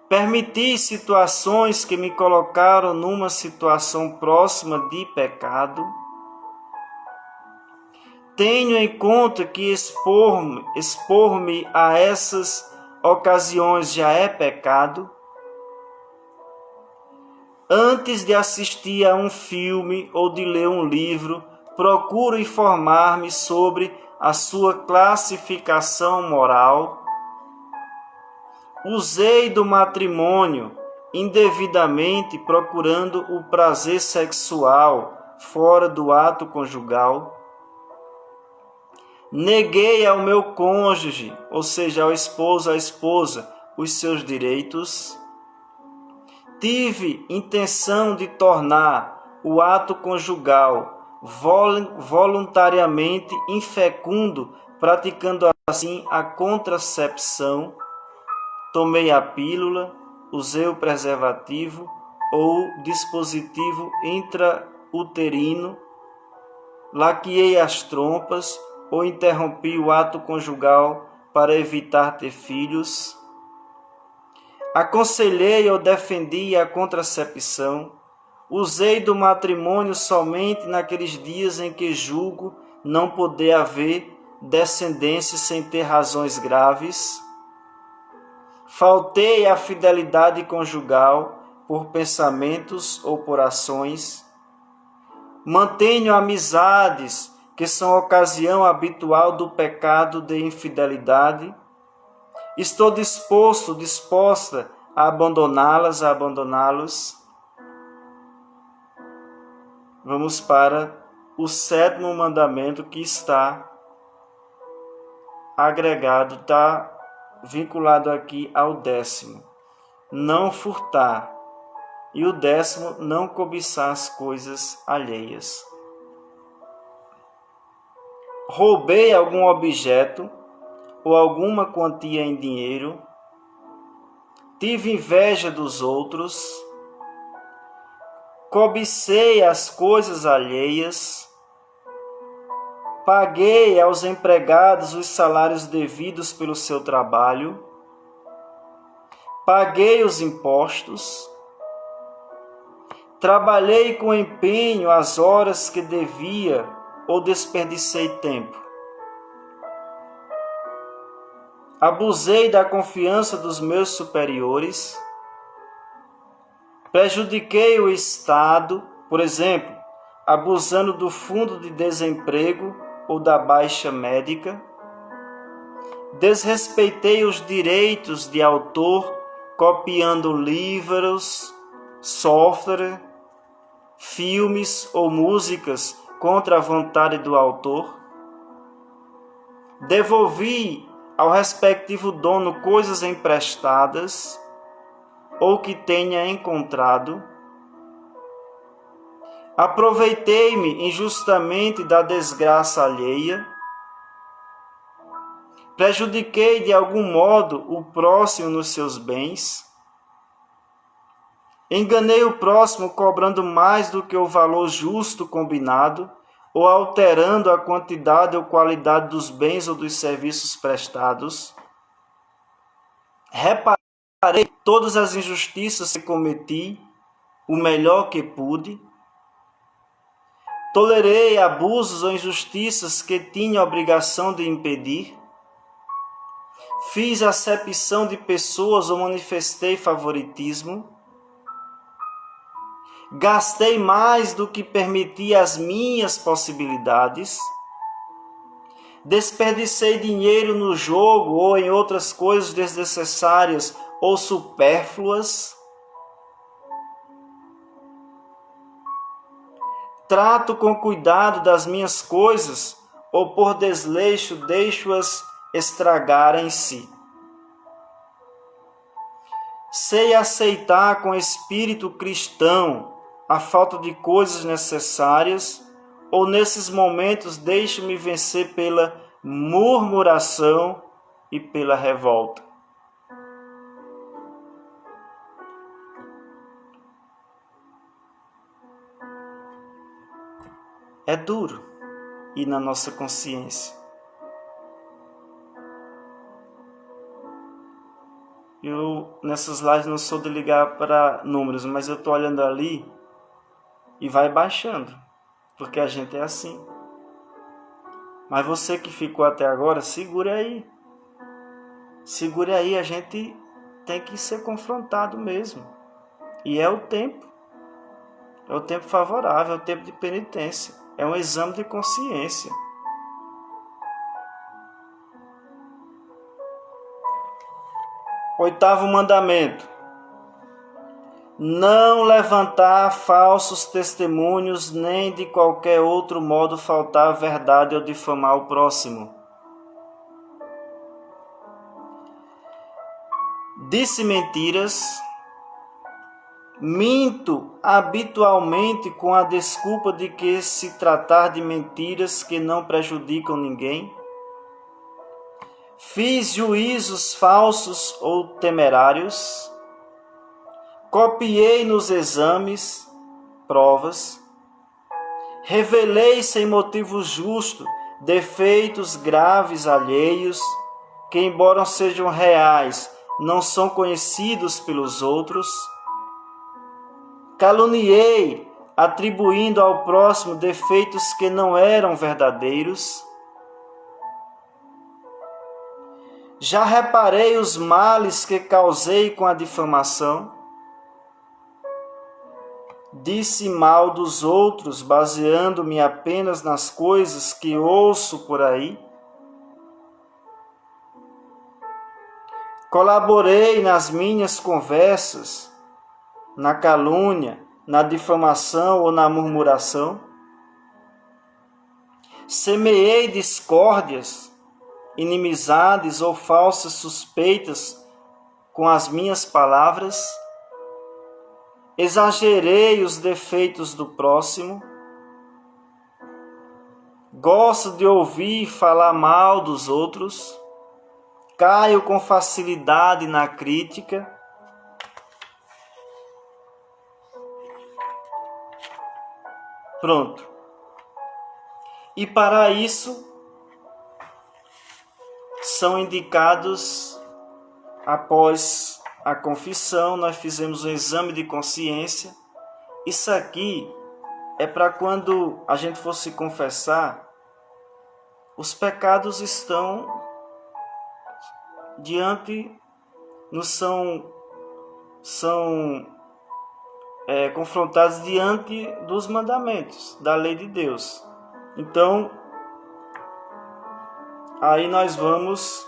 Permiti situações que me colocaram numa situação próxima de pecado? Tenho em conta que expor-me a essas ocasiões já é pecado? Antes de assistir a um filme ou de ler um livro, procuro informar-me sobre a sua classificação moral. Usei do matrimônio indevidamente procurando o prazer sexual fora do ato conjugal. Neguei ao meu cônjuge, ou seja, ao esposo, à esposa, os seus direitos. Tive intenção de tornar o ato conjugal voluntariamente infecundo, praticando assim a contracepção. Tomei a pílula, usei o preservativo ou dispositivo intrauterino, laqueei as trompas ou interrompi o ato conjugal para evitar ter filhos. Aconselhei ou defendi a contracepção. Usei do matrimônio somente naqueles dias em que julgo não poder haver descendência sem ter razões graves. Faltei à fidelidade conjugal por pensamentos ou por ações. Mantenho amizades que são ocasião habitual do pecado de infidelidade. Estou disposta a abandoná-los. vamos para o 7º mandamento, que está agregado, está vinculado aqui ao 10º. Não furtar. E o 10º, não cobiçar as coisas alheias. Roubei algum objeto ou alguma quantia em dinheiro. Tive inveja dos outros. Cobicei as coisas alheias. Paguei aos empregados os salários devidos pelo seu trabalho. Paguei os impostos. Trabalhei com empenho as horas que devia ou desperdicei tempo. Abusei da confiança dos meus superiores. Prejudiquei o Estado, por exemplo, abusando do fundo de desemprego ou da baixa médica. Desrespeitei os direitos de autor, copiando livros, software, filmes ou músicas contra a vontade do autor. Devolvi ao respectivo dono coisas emprestadas ou que tenha encontrado. Aproveitei-me injustamente da desgraça alheia. Prejudiquei de algum modo o próximo nos seus bens. Enganei o próximo cobrando mais do que o valor justo combinado, ou alterando a quantidade ou qualidade dos bens ou dos serviços prestados. Reparei todas as injustiças que cometi, o melhor que pude. Tolerei abusos ou injustiças que tinha a obrigação de impedir. Fiz acepção de pessoas ou manifestei favoritismo. Gastei mais do que permitia as minhas possibilidades. Desperdicei dinheiro no jogo ou em outras coisas desnecessárias ou supérfluas. Trato com cuidado das minhas coisas ou por desleixo deixo-as estragarem-se. Sei aceitar com espírito cristão a falta de coisas necessárias, ou nesses momentos deixo-me vencer pela murmuração e pela revolta. É duro ir na nossa consciência. Eu, nessas lives, não sou de ligar para números, mas eu estou olhando ali e vai baixando, porque a gente é assim. Mas você que ficou até agora, segure aí. Segure aí, a gente tem que ser confrontado mesmo. E é o tempo. É o tempo favorável, é o tempo de penitência. É um exame de consciência. Oitavo mandamento. Não levantar falsos testemunhos, nem de qualquer outro modo faltar à verdade ou difamar o próximo. Disse mentiras. Minto habitualmente com a desculpa de que se tratar de mentiras que não prejudicam ninguém. Fiz juízos falsos ou temerários. Copiei nos exames, provas. Revelei sem motivo justo defeitos graves alheios, que embora sejam reais, não são conhecidos pelos outros. Caluniei, atribuindo ao próximo defeitos que não eram verdadeiros. Já reparei os males que causei com a difamação. Disse mal dos outros, baseando-me apenas nas coisas que ouço por aí. Colaborei nas minhas conversas, na calúnia, na difamação ou na murmuração? Semeei discórdias, inimizades ou falsas suspeitas com as minhas palavras? Exagerei os defeitos do próximo? Gosto de ouvir falar mal dos outros? Caio com facilidade na crítica? Pronto. E para isso, são indicados, após a confissão, nós fizemos um exame de consciência. Isso aqui é para quando a gente for se confessar, os pecados estão são confrontados diante dos mandamentos, da lei de Deus. Então, aí nós vamos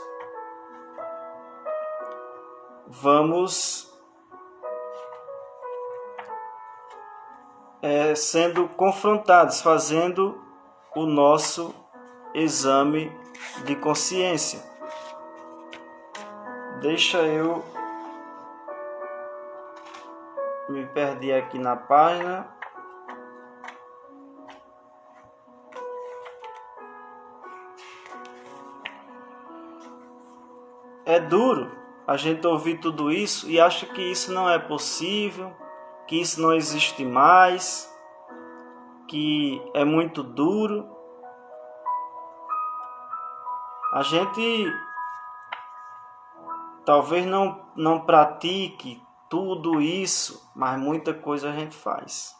sendo confrontados, fazendo o nosso exame de consciência. Deixa eu me perdi aqui na página. É duro a gente ouvir tudo isso e acha que isso não é possível, que isso não existe mais, que é muito duro. A gente talvez não pratique tudo isso, mas muita coisa a gente faz.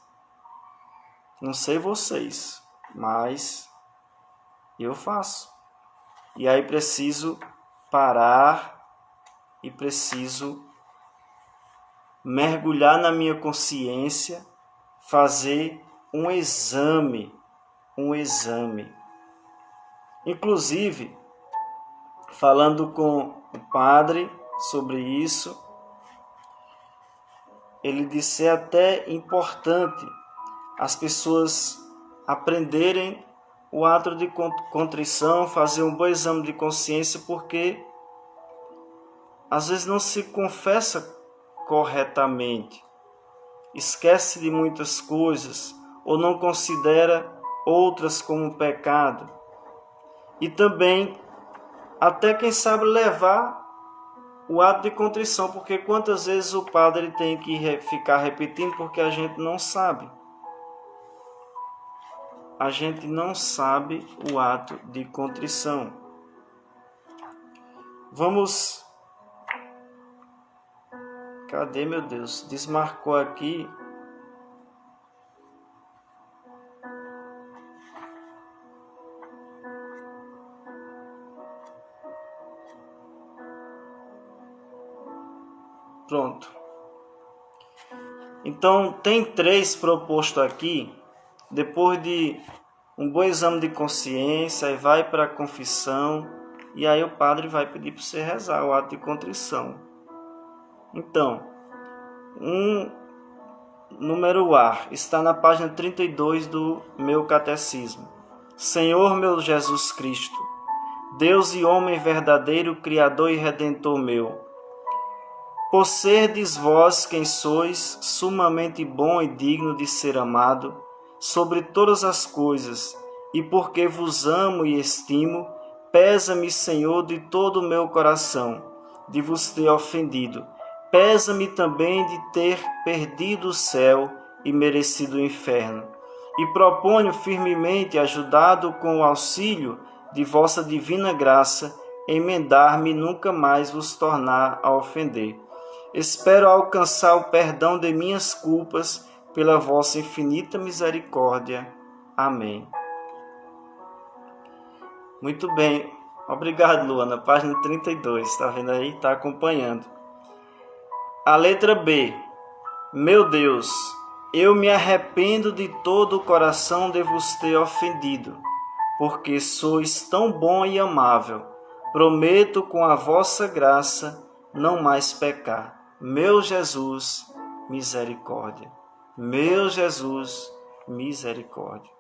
Não sei vocês, mas eu faço. E aí preciso parar e preciso mergulhar na minha consciência, fazer um exame. Inclusive, falando com o padre sobre isso, ele disse até importante as pessoas aprenderem o ato de contrição, fazer um bom exame de consciência, porque às vezes não se confessa corretamente, esquece de muitas coisas ou não considera outras como pecado. E também, até quem sabe levar o ato de contrição, porque quantas vezes o padre tem que ficar repetindo porque a gente não sabe. A gente não sabe o ato de contrição. Vamos... Cadê, meu Deus? Desmarcou aqui. Pronto. Então, tem 3 propostos aqui. Depois de um bom exame de consciência, aí vai para a confissão. E aí o padre vai pedir para você rezar o ato de contrição. Então, número A está na página 32 do meu catecismo. Senhor meu Jesus Cristo, Deus e homem verdadeiro, Criador e Redentor meu, por serdes vós quem sois, sumamente bom e digno de ser amado, sobre todas as coisas, e porque vos amo e estimo, pesa-me, Senhor, de todo o meu coração, de vos ter ofendido. Pesa-me também de ter perdido o céu e merecido o inferno. E proponho firmemente, ajudado com o auxílio de vossa divina graça, emendar-me e nunca mais vos tornar a ofender. Espero alcançar o perdão de minhas culpas pela vossa infinita misericórdia. Amém. Muito bem. Obrigado, Luana. Página 32. Está vendo aí? Está acompanhando. A letra B. Meu Deus, eu me arrependo de todo o coração de vos ter ofendido, porque sois tão bom e amável. Prometo com a vossa graça não mais pecar. Meu Jesus, misericórdia. Meu Jesus, misericórdia.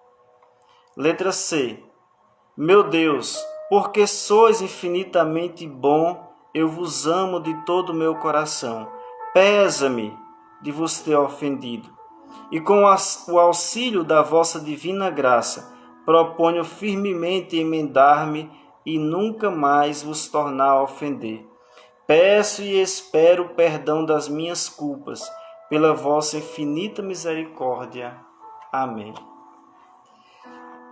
Letra C. Meu Deus, porque sois infinitamente bom, eu vos amo de todo o meu coração. Pesa-me de vos ter ofendido. E com o auxílio da vossa divina graça, proponho firmemente emendar-me e nunca mais vos tornar a ofender. Peço e espero perdão das minhas culpas, pela vossa infinita misericórdia. Amém.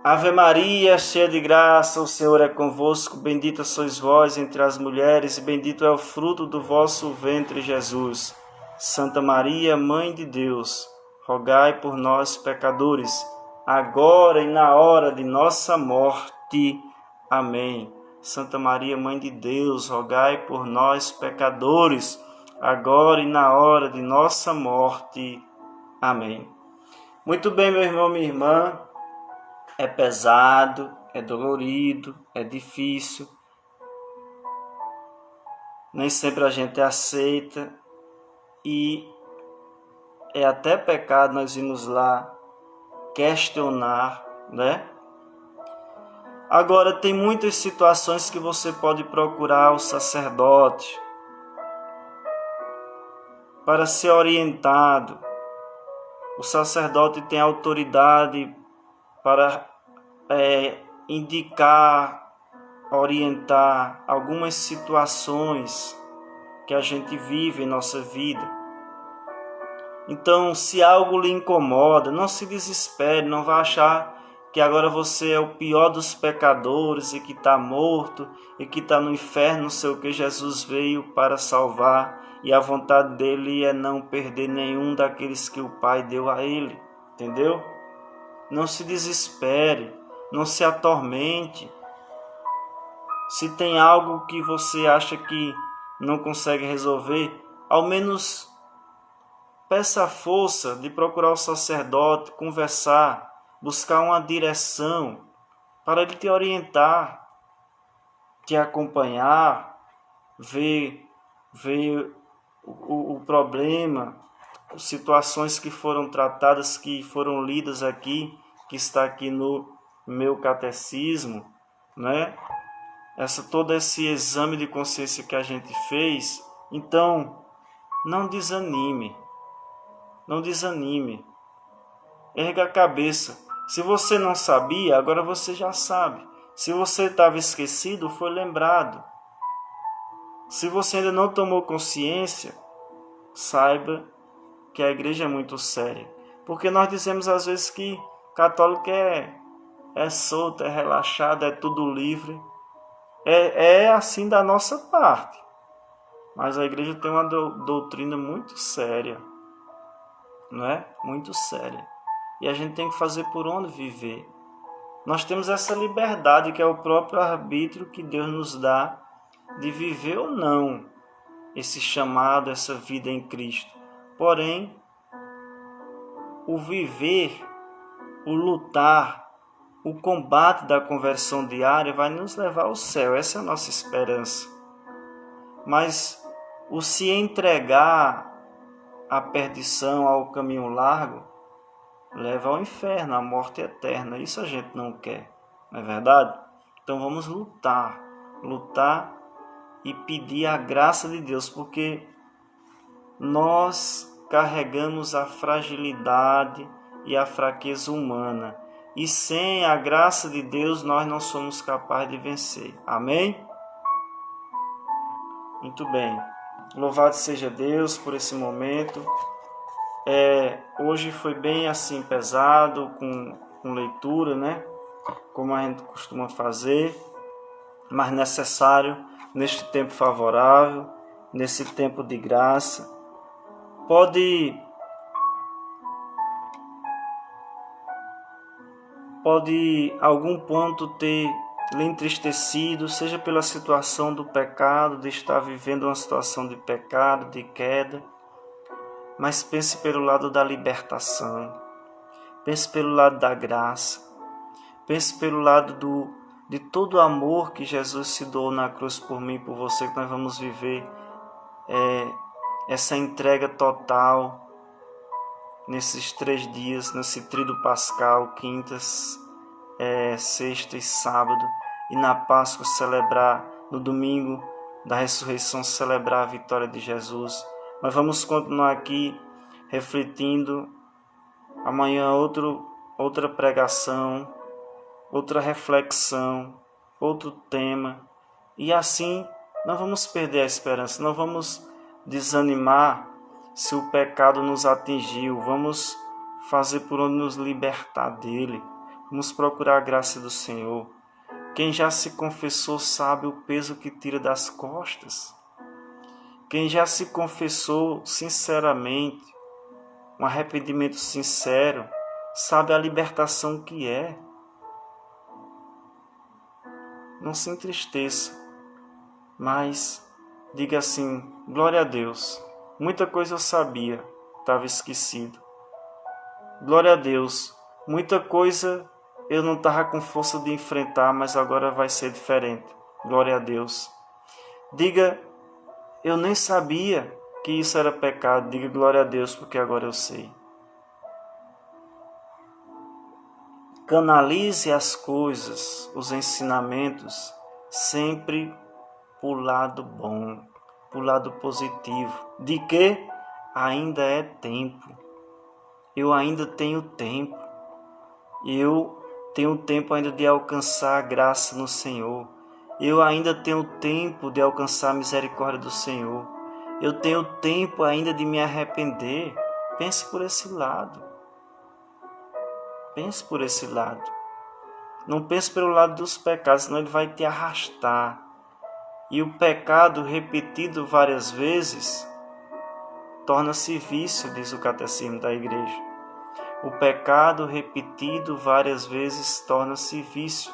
Ave Maria, cheia de graça, o Senhor é convosco. Bendita sois vós entre as mulheres, e bendito é o fruto do vosso ventre, Jesus. Santa Maria, Mãe de Deus, rogai por nós, pecadores, agora e na hora de nossa morte. Amém. Santa Maria, Mãe de Deus, rogai por nós, pecadores, agora e na hora de nossa morte. Amém. Muito bem, meu irmão, minha irmã. É pesado, é dolorido, é difícil. Nem sempre a gente aceita. E é até pecado nós irmos lá questionar, né? Agora, tem muitas situações que você pode procurar o sacerdote para ser orientado. O sacerdote tem autoridade para indicar, orientar algumas situações que a gente vive em nossa vida. Então, se algo lhe incomoda, não se desespere, não vá achar que agora você é o pior dos pecadores e que está morto e que está no inferno, não sei o que. Jesus veio para salvar e a vontade dele é não perder nenhum daqueles que o Pai deu a ele, entendeu? Não se desespere, não se atormente. Se tem algo que você acha que não consegue resolver, ao menos peça a força de procurar o sacerdote, conversar, buscar uma direção para ele te orientar, te acompanhar, ver o problema, situações que foram tratadas, que foram lidas aqui, que está aqui no meu catecismo, né? Todo esse exame de consciência que a gente fez. Então, não desanime. Não desanime. Erga a cabeça. Se você não sabia, agora você já sabe. Se você estava esquecido, foi lembrado. Se você ainda não tomou consciência, saiba que a igreja é muito séria. Porque nós dizemos às vezes que católico é solto, é relaxado, é tudo livre. É assim da nossa parte. Mas a igreja tem uma doutrina muito séria. Não é? Muito séria. E a gente tem que fazer por onde viver. Nós temos essa liberdade que é o próprio arbítrio que Deus nos dá de viver ou não esse chamado, essa vida em Cristo. Porém, o viver, o lutar, o combate da conversão diária vai nos levar ao céu. Essa é a nossa esperança. Mas o se entregar à perdição, ao caminho largo, leva ao inferno, à morte eterna. Isso a gente não quer, não é verdade? Então vamos lutar e pedir a graça de Deus, porque nós carregamos a fragilidade e a fraqueza humana, e sem a graça de Deus nós não somos capazes de vencer. Amém? Muito bem. Louvado seja Deus por esse momento. Hoje foi bem assim pesado, com leitura, né? Como a gente costuma fazer, mas necessário neste tempo favorável, nesse tempo de graça. Pode algum ponto ter lhe entristecido, seja pela situação do pecado, de estar vivendo uma situação de pecado, de queda, mas pense pelo lado da libertação, pense pelo lado da graça, pense pelo lado de todo o amor que Jesus se doou na cruz por mim e por você, que nós vamos viver essa entrega total nesses 3 dias, nesse tríduo pascal, quintas, sexta e sábado, e na Páscoa celebrar, no domingo da ressurreição, celebrar a vitória de Jesus. Mas vamos continuar aqui refletindo. Amanhã outra pregação, outra reflexão, outro tema. E assim não vamos perder a esperança, não vamos desanimar se o pecado nos atingiu. Vamos fazer por onde nos libertar dele. Vamos procurar a graça do Senhor. Quem já se confessou sabe o peso que tira das costas. Quem já se confessou sinceramente, um arrependimento sincero, sabe a libertação que é. Não se entristeça, mas diga assim: glória a Deus, muita coisa eu sabia, estava esquecido. Glória a Deus, muita coisa eu não estava com força de enfrentar, mas agora vai ser diferente. Glória a Deus. Diga: eu nem sabia que isso era pecado. Diga glória a Deus, porque agora eu sei. Canalize as coisas, os ensinamentos, sempre para o lado bom, para o lado positivo. De que ainda é tempo. Eu ainda tenho tempo. Eu tenho tempo ainda de alcançar a graça no Senhor. Eu ainda tenho tempo de alcançar a misericórdia do Senhor. Eu tenho tempo ainda de me arrepender. Pense por esse lado. Pense por esse lado. Não pense pelo lado dos pecados, senão ele vai te arrastar. E o pecado repetido várias vezes torna-se vício, diz o catecismo da igreja. O pecado repetido várias vezes torna-se vício.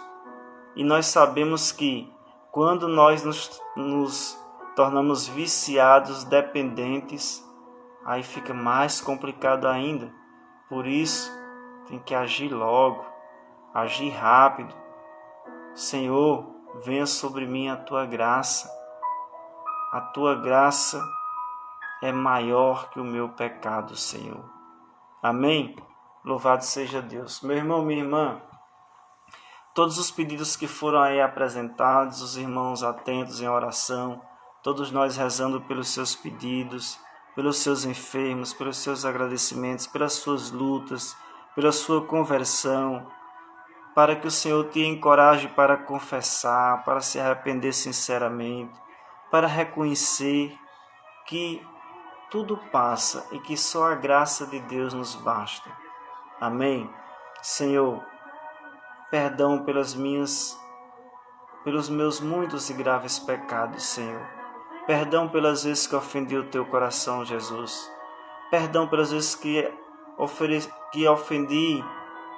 E nós sabemos que quando nós nos tornamos viciados, dependentes, aí fica mais complicado ainda. Por isso, tem que agir logo, agir rápido. Senhor, venha sobre mim a tua graça. A tua graça é maior que o meu pecado, Senhor. Amém? Louvado seja Deus. Meu irmão, minha irmã, todos os pedidos que foram aí apresentados, os irmãos atentos em oração, todos nós rezando pelos seus pedidos, pelos seus enfermos, pelos seus agradecimentos, pelas suas lutas, pela sua conversão, para que o Senhor te encoraje para confessar, para se arrepender sinceramente, para reconhecer que tudo passa e que só a graça de Deus nos basta. Amém? Senhor, perdão pelos meus muitos e graves pecados, Senhor. Perdão pelas vezes que ofendi o teu coração, Jesus. Perdão pelas vezes que ofendi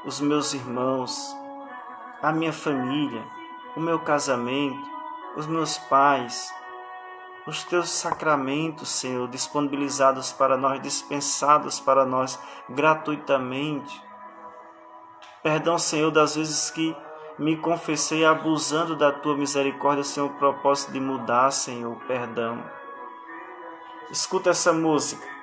os meus irmãos, a minha família, o meu casamento, os meus pais, os teus sacramentos, Senhor, disponibilizados para nós, dispensados para nós gratuitamente. Perdão, Senhor, das vezes que me confessei abusando da tua misericórdia sem o propósito de mudar, Senhor, perdão. Escuta essa música.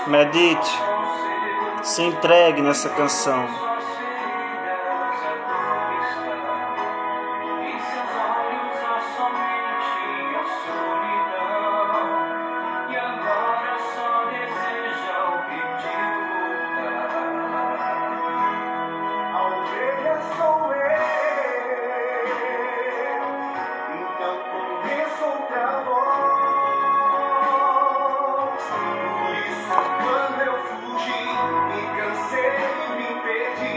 Medite, se entregue nessa canção. Quando eu fugi, me cansei, me perdi.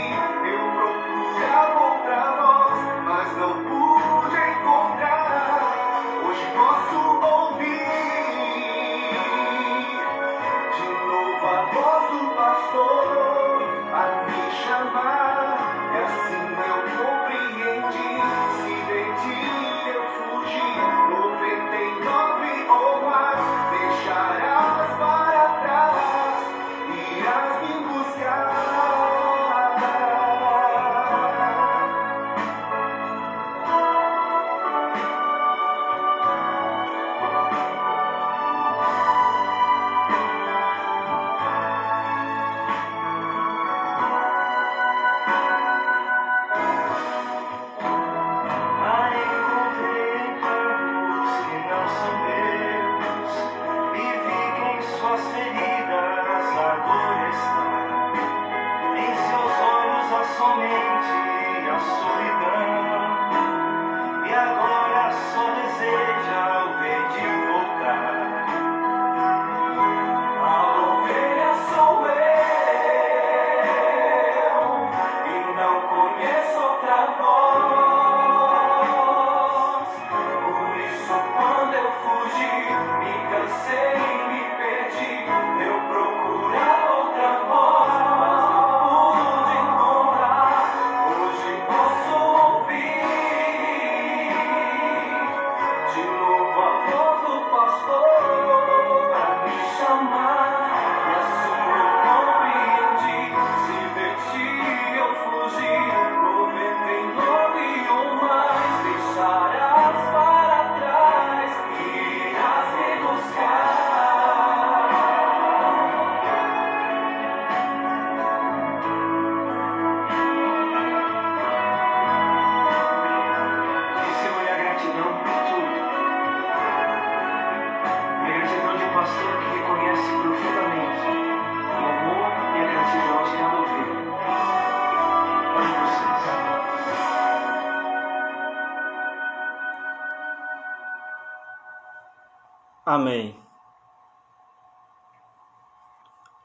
Amém.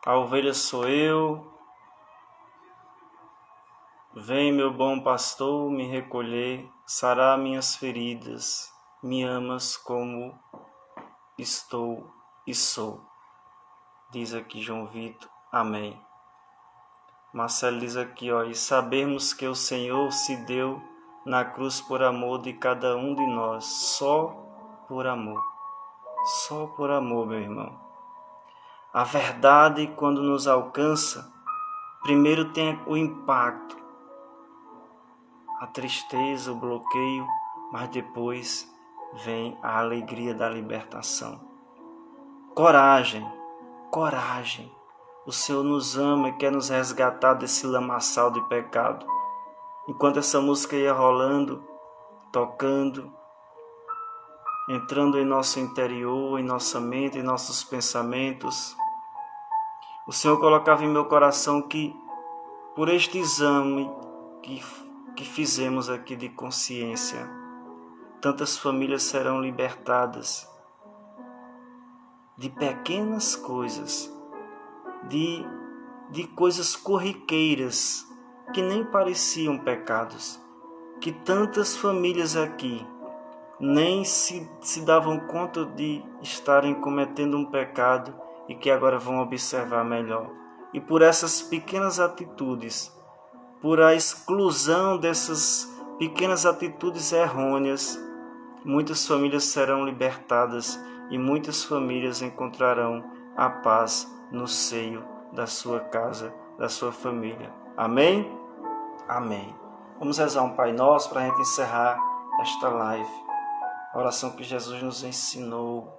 A ovelha sou eu. Vem, meu bom pastor, me recolher, sarar minhas feridas. Me amas como estou e sou. Diz aqui João Vitor. Amém. Marcelo diz aqui, ó, e sabemos que o Senhor se deu na cruz por amor de cada um de nós, só por amor. Só por amor, meu irmão. A verdade, quando nos alcança, primeiro tem o impacto, a tristeza, o bloqueio, mas depois vem a alegria da libertação. Coragem, coragem. O Senhor nos ama e quer nos resgatar desse lamaçal de pecado. Enquanto essa música ia rolando, tocando, entrando em nosso interior, em nossa mente, em nossos pensamentos, o Senhor colocava em meu coração que, por este exame que fizemos aqui de consciência, tantas famílias serão libertadas de pequenas coisas, de coisas corriqueiras que nem pareciam pecados, que tantas famílias aqui nem se davam conta de estarem cometendo um pecado e que agora vão observar melhor. E por essas pequenas atitudes, por a exclusão dessas pequenas atitudes errôneas, muitas famílias serão libertadas e muitas famílias encontrarão a paz no seio da sua casa, da sua família. Amém? Amém. Vamos rezar um Pai Nosso para a gente encerrar esta live. A oração que Jesus nos ensinou.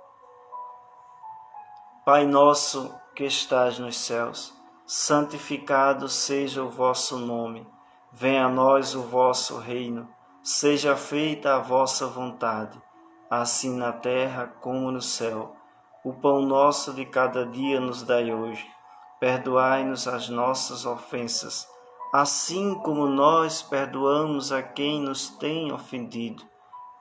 Pai nosso que estás nos céus, santificado seja o vosso nome. Venha a nós o vosso reino. Seja feita a vossa vontade, assim na terra como no céu. O pão nosso de cada dia nos dai hoje. Perdoai-nos as nossas ofensas, assim como nós perdoamos a quem nos tem ofendido.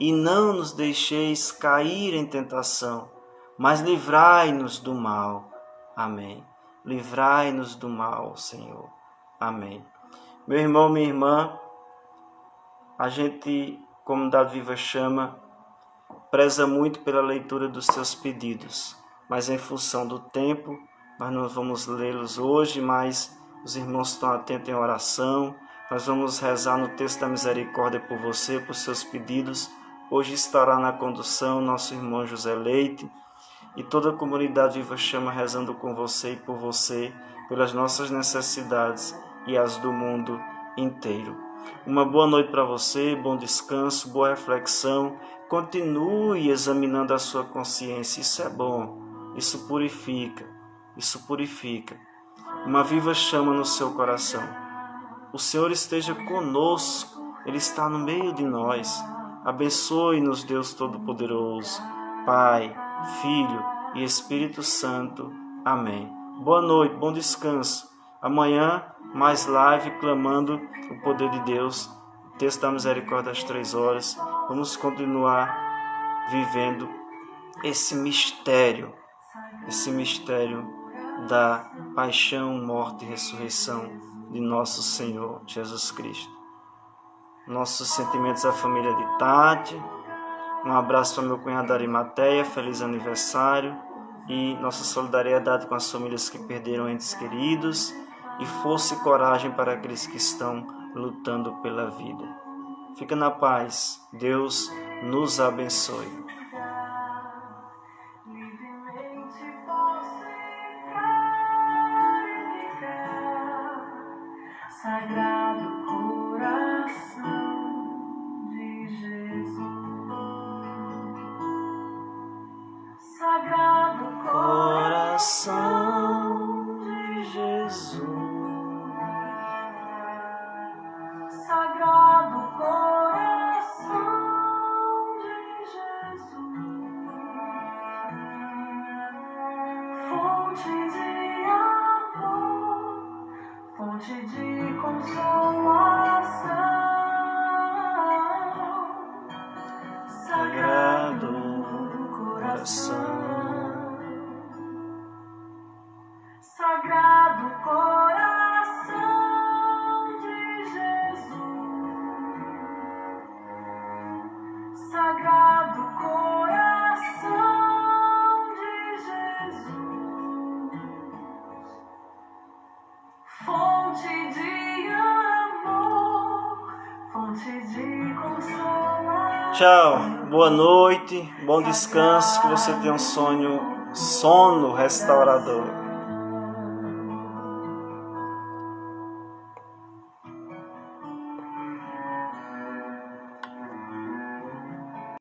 E não nos deixeis cair em tentação, mas livrai-nos do mal. Amém. Livrai-nos do mal, Senhor. Amém. Meu irmão, minha irmã, a gente, como Davi Viva chama, preza muito pela leitura dos seus pedidos, mas em função do tempo, nós não vamos lê-los hoje, mas os irmãos estão atentos em oração. Nós vamos rezar no texto da misericórdia por você, por seus pedidos. Hoje estará na condução nosso irmão José Leite e toda a comunidade Viva Chama rezando com você e por você, pelas nossas necessidades e as do mundo inteiro. Uma boa noite para você, bom descanso, boa reflexão. Continue examinando a sua consciência, isso é bom, isso purifica, isso purifica. Uma viva chama no seu coração. O Senhor esteja conosco, Ele está no meio de nós. Abençoe-nos, Deus Todo-Poderoso, Pai, Filho e Espírito Santo. Amém. Boa noite, bom descanso. Amanhã, mais live, clamando o poder de Deus. O texto da misericórdia às 3 horas. Vamos continuar vivendo esse mistério da paixão, morte e ressurreição de nosso Senhor Jesus Cristo. Nossos sentimentos à família de Tati. Um abraço para meu cunhado Arimateia, feliz aniversário. E nossa solidariedade com as famílias que perderam entes queridos. E força e coragem para aqueles que estão lutando pela vida. Fica na paz. Deus nos abençoe. Sagrado coração de Jesus, Sagrado Coração de Jesus, Sagrado coração de Jesus, fonte de amor, fonte de consolação, Sagrado Coração Tchau, boa noite, bom descanso, que você tenha sono restaurador.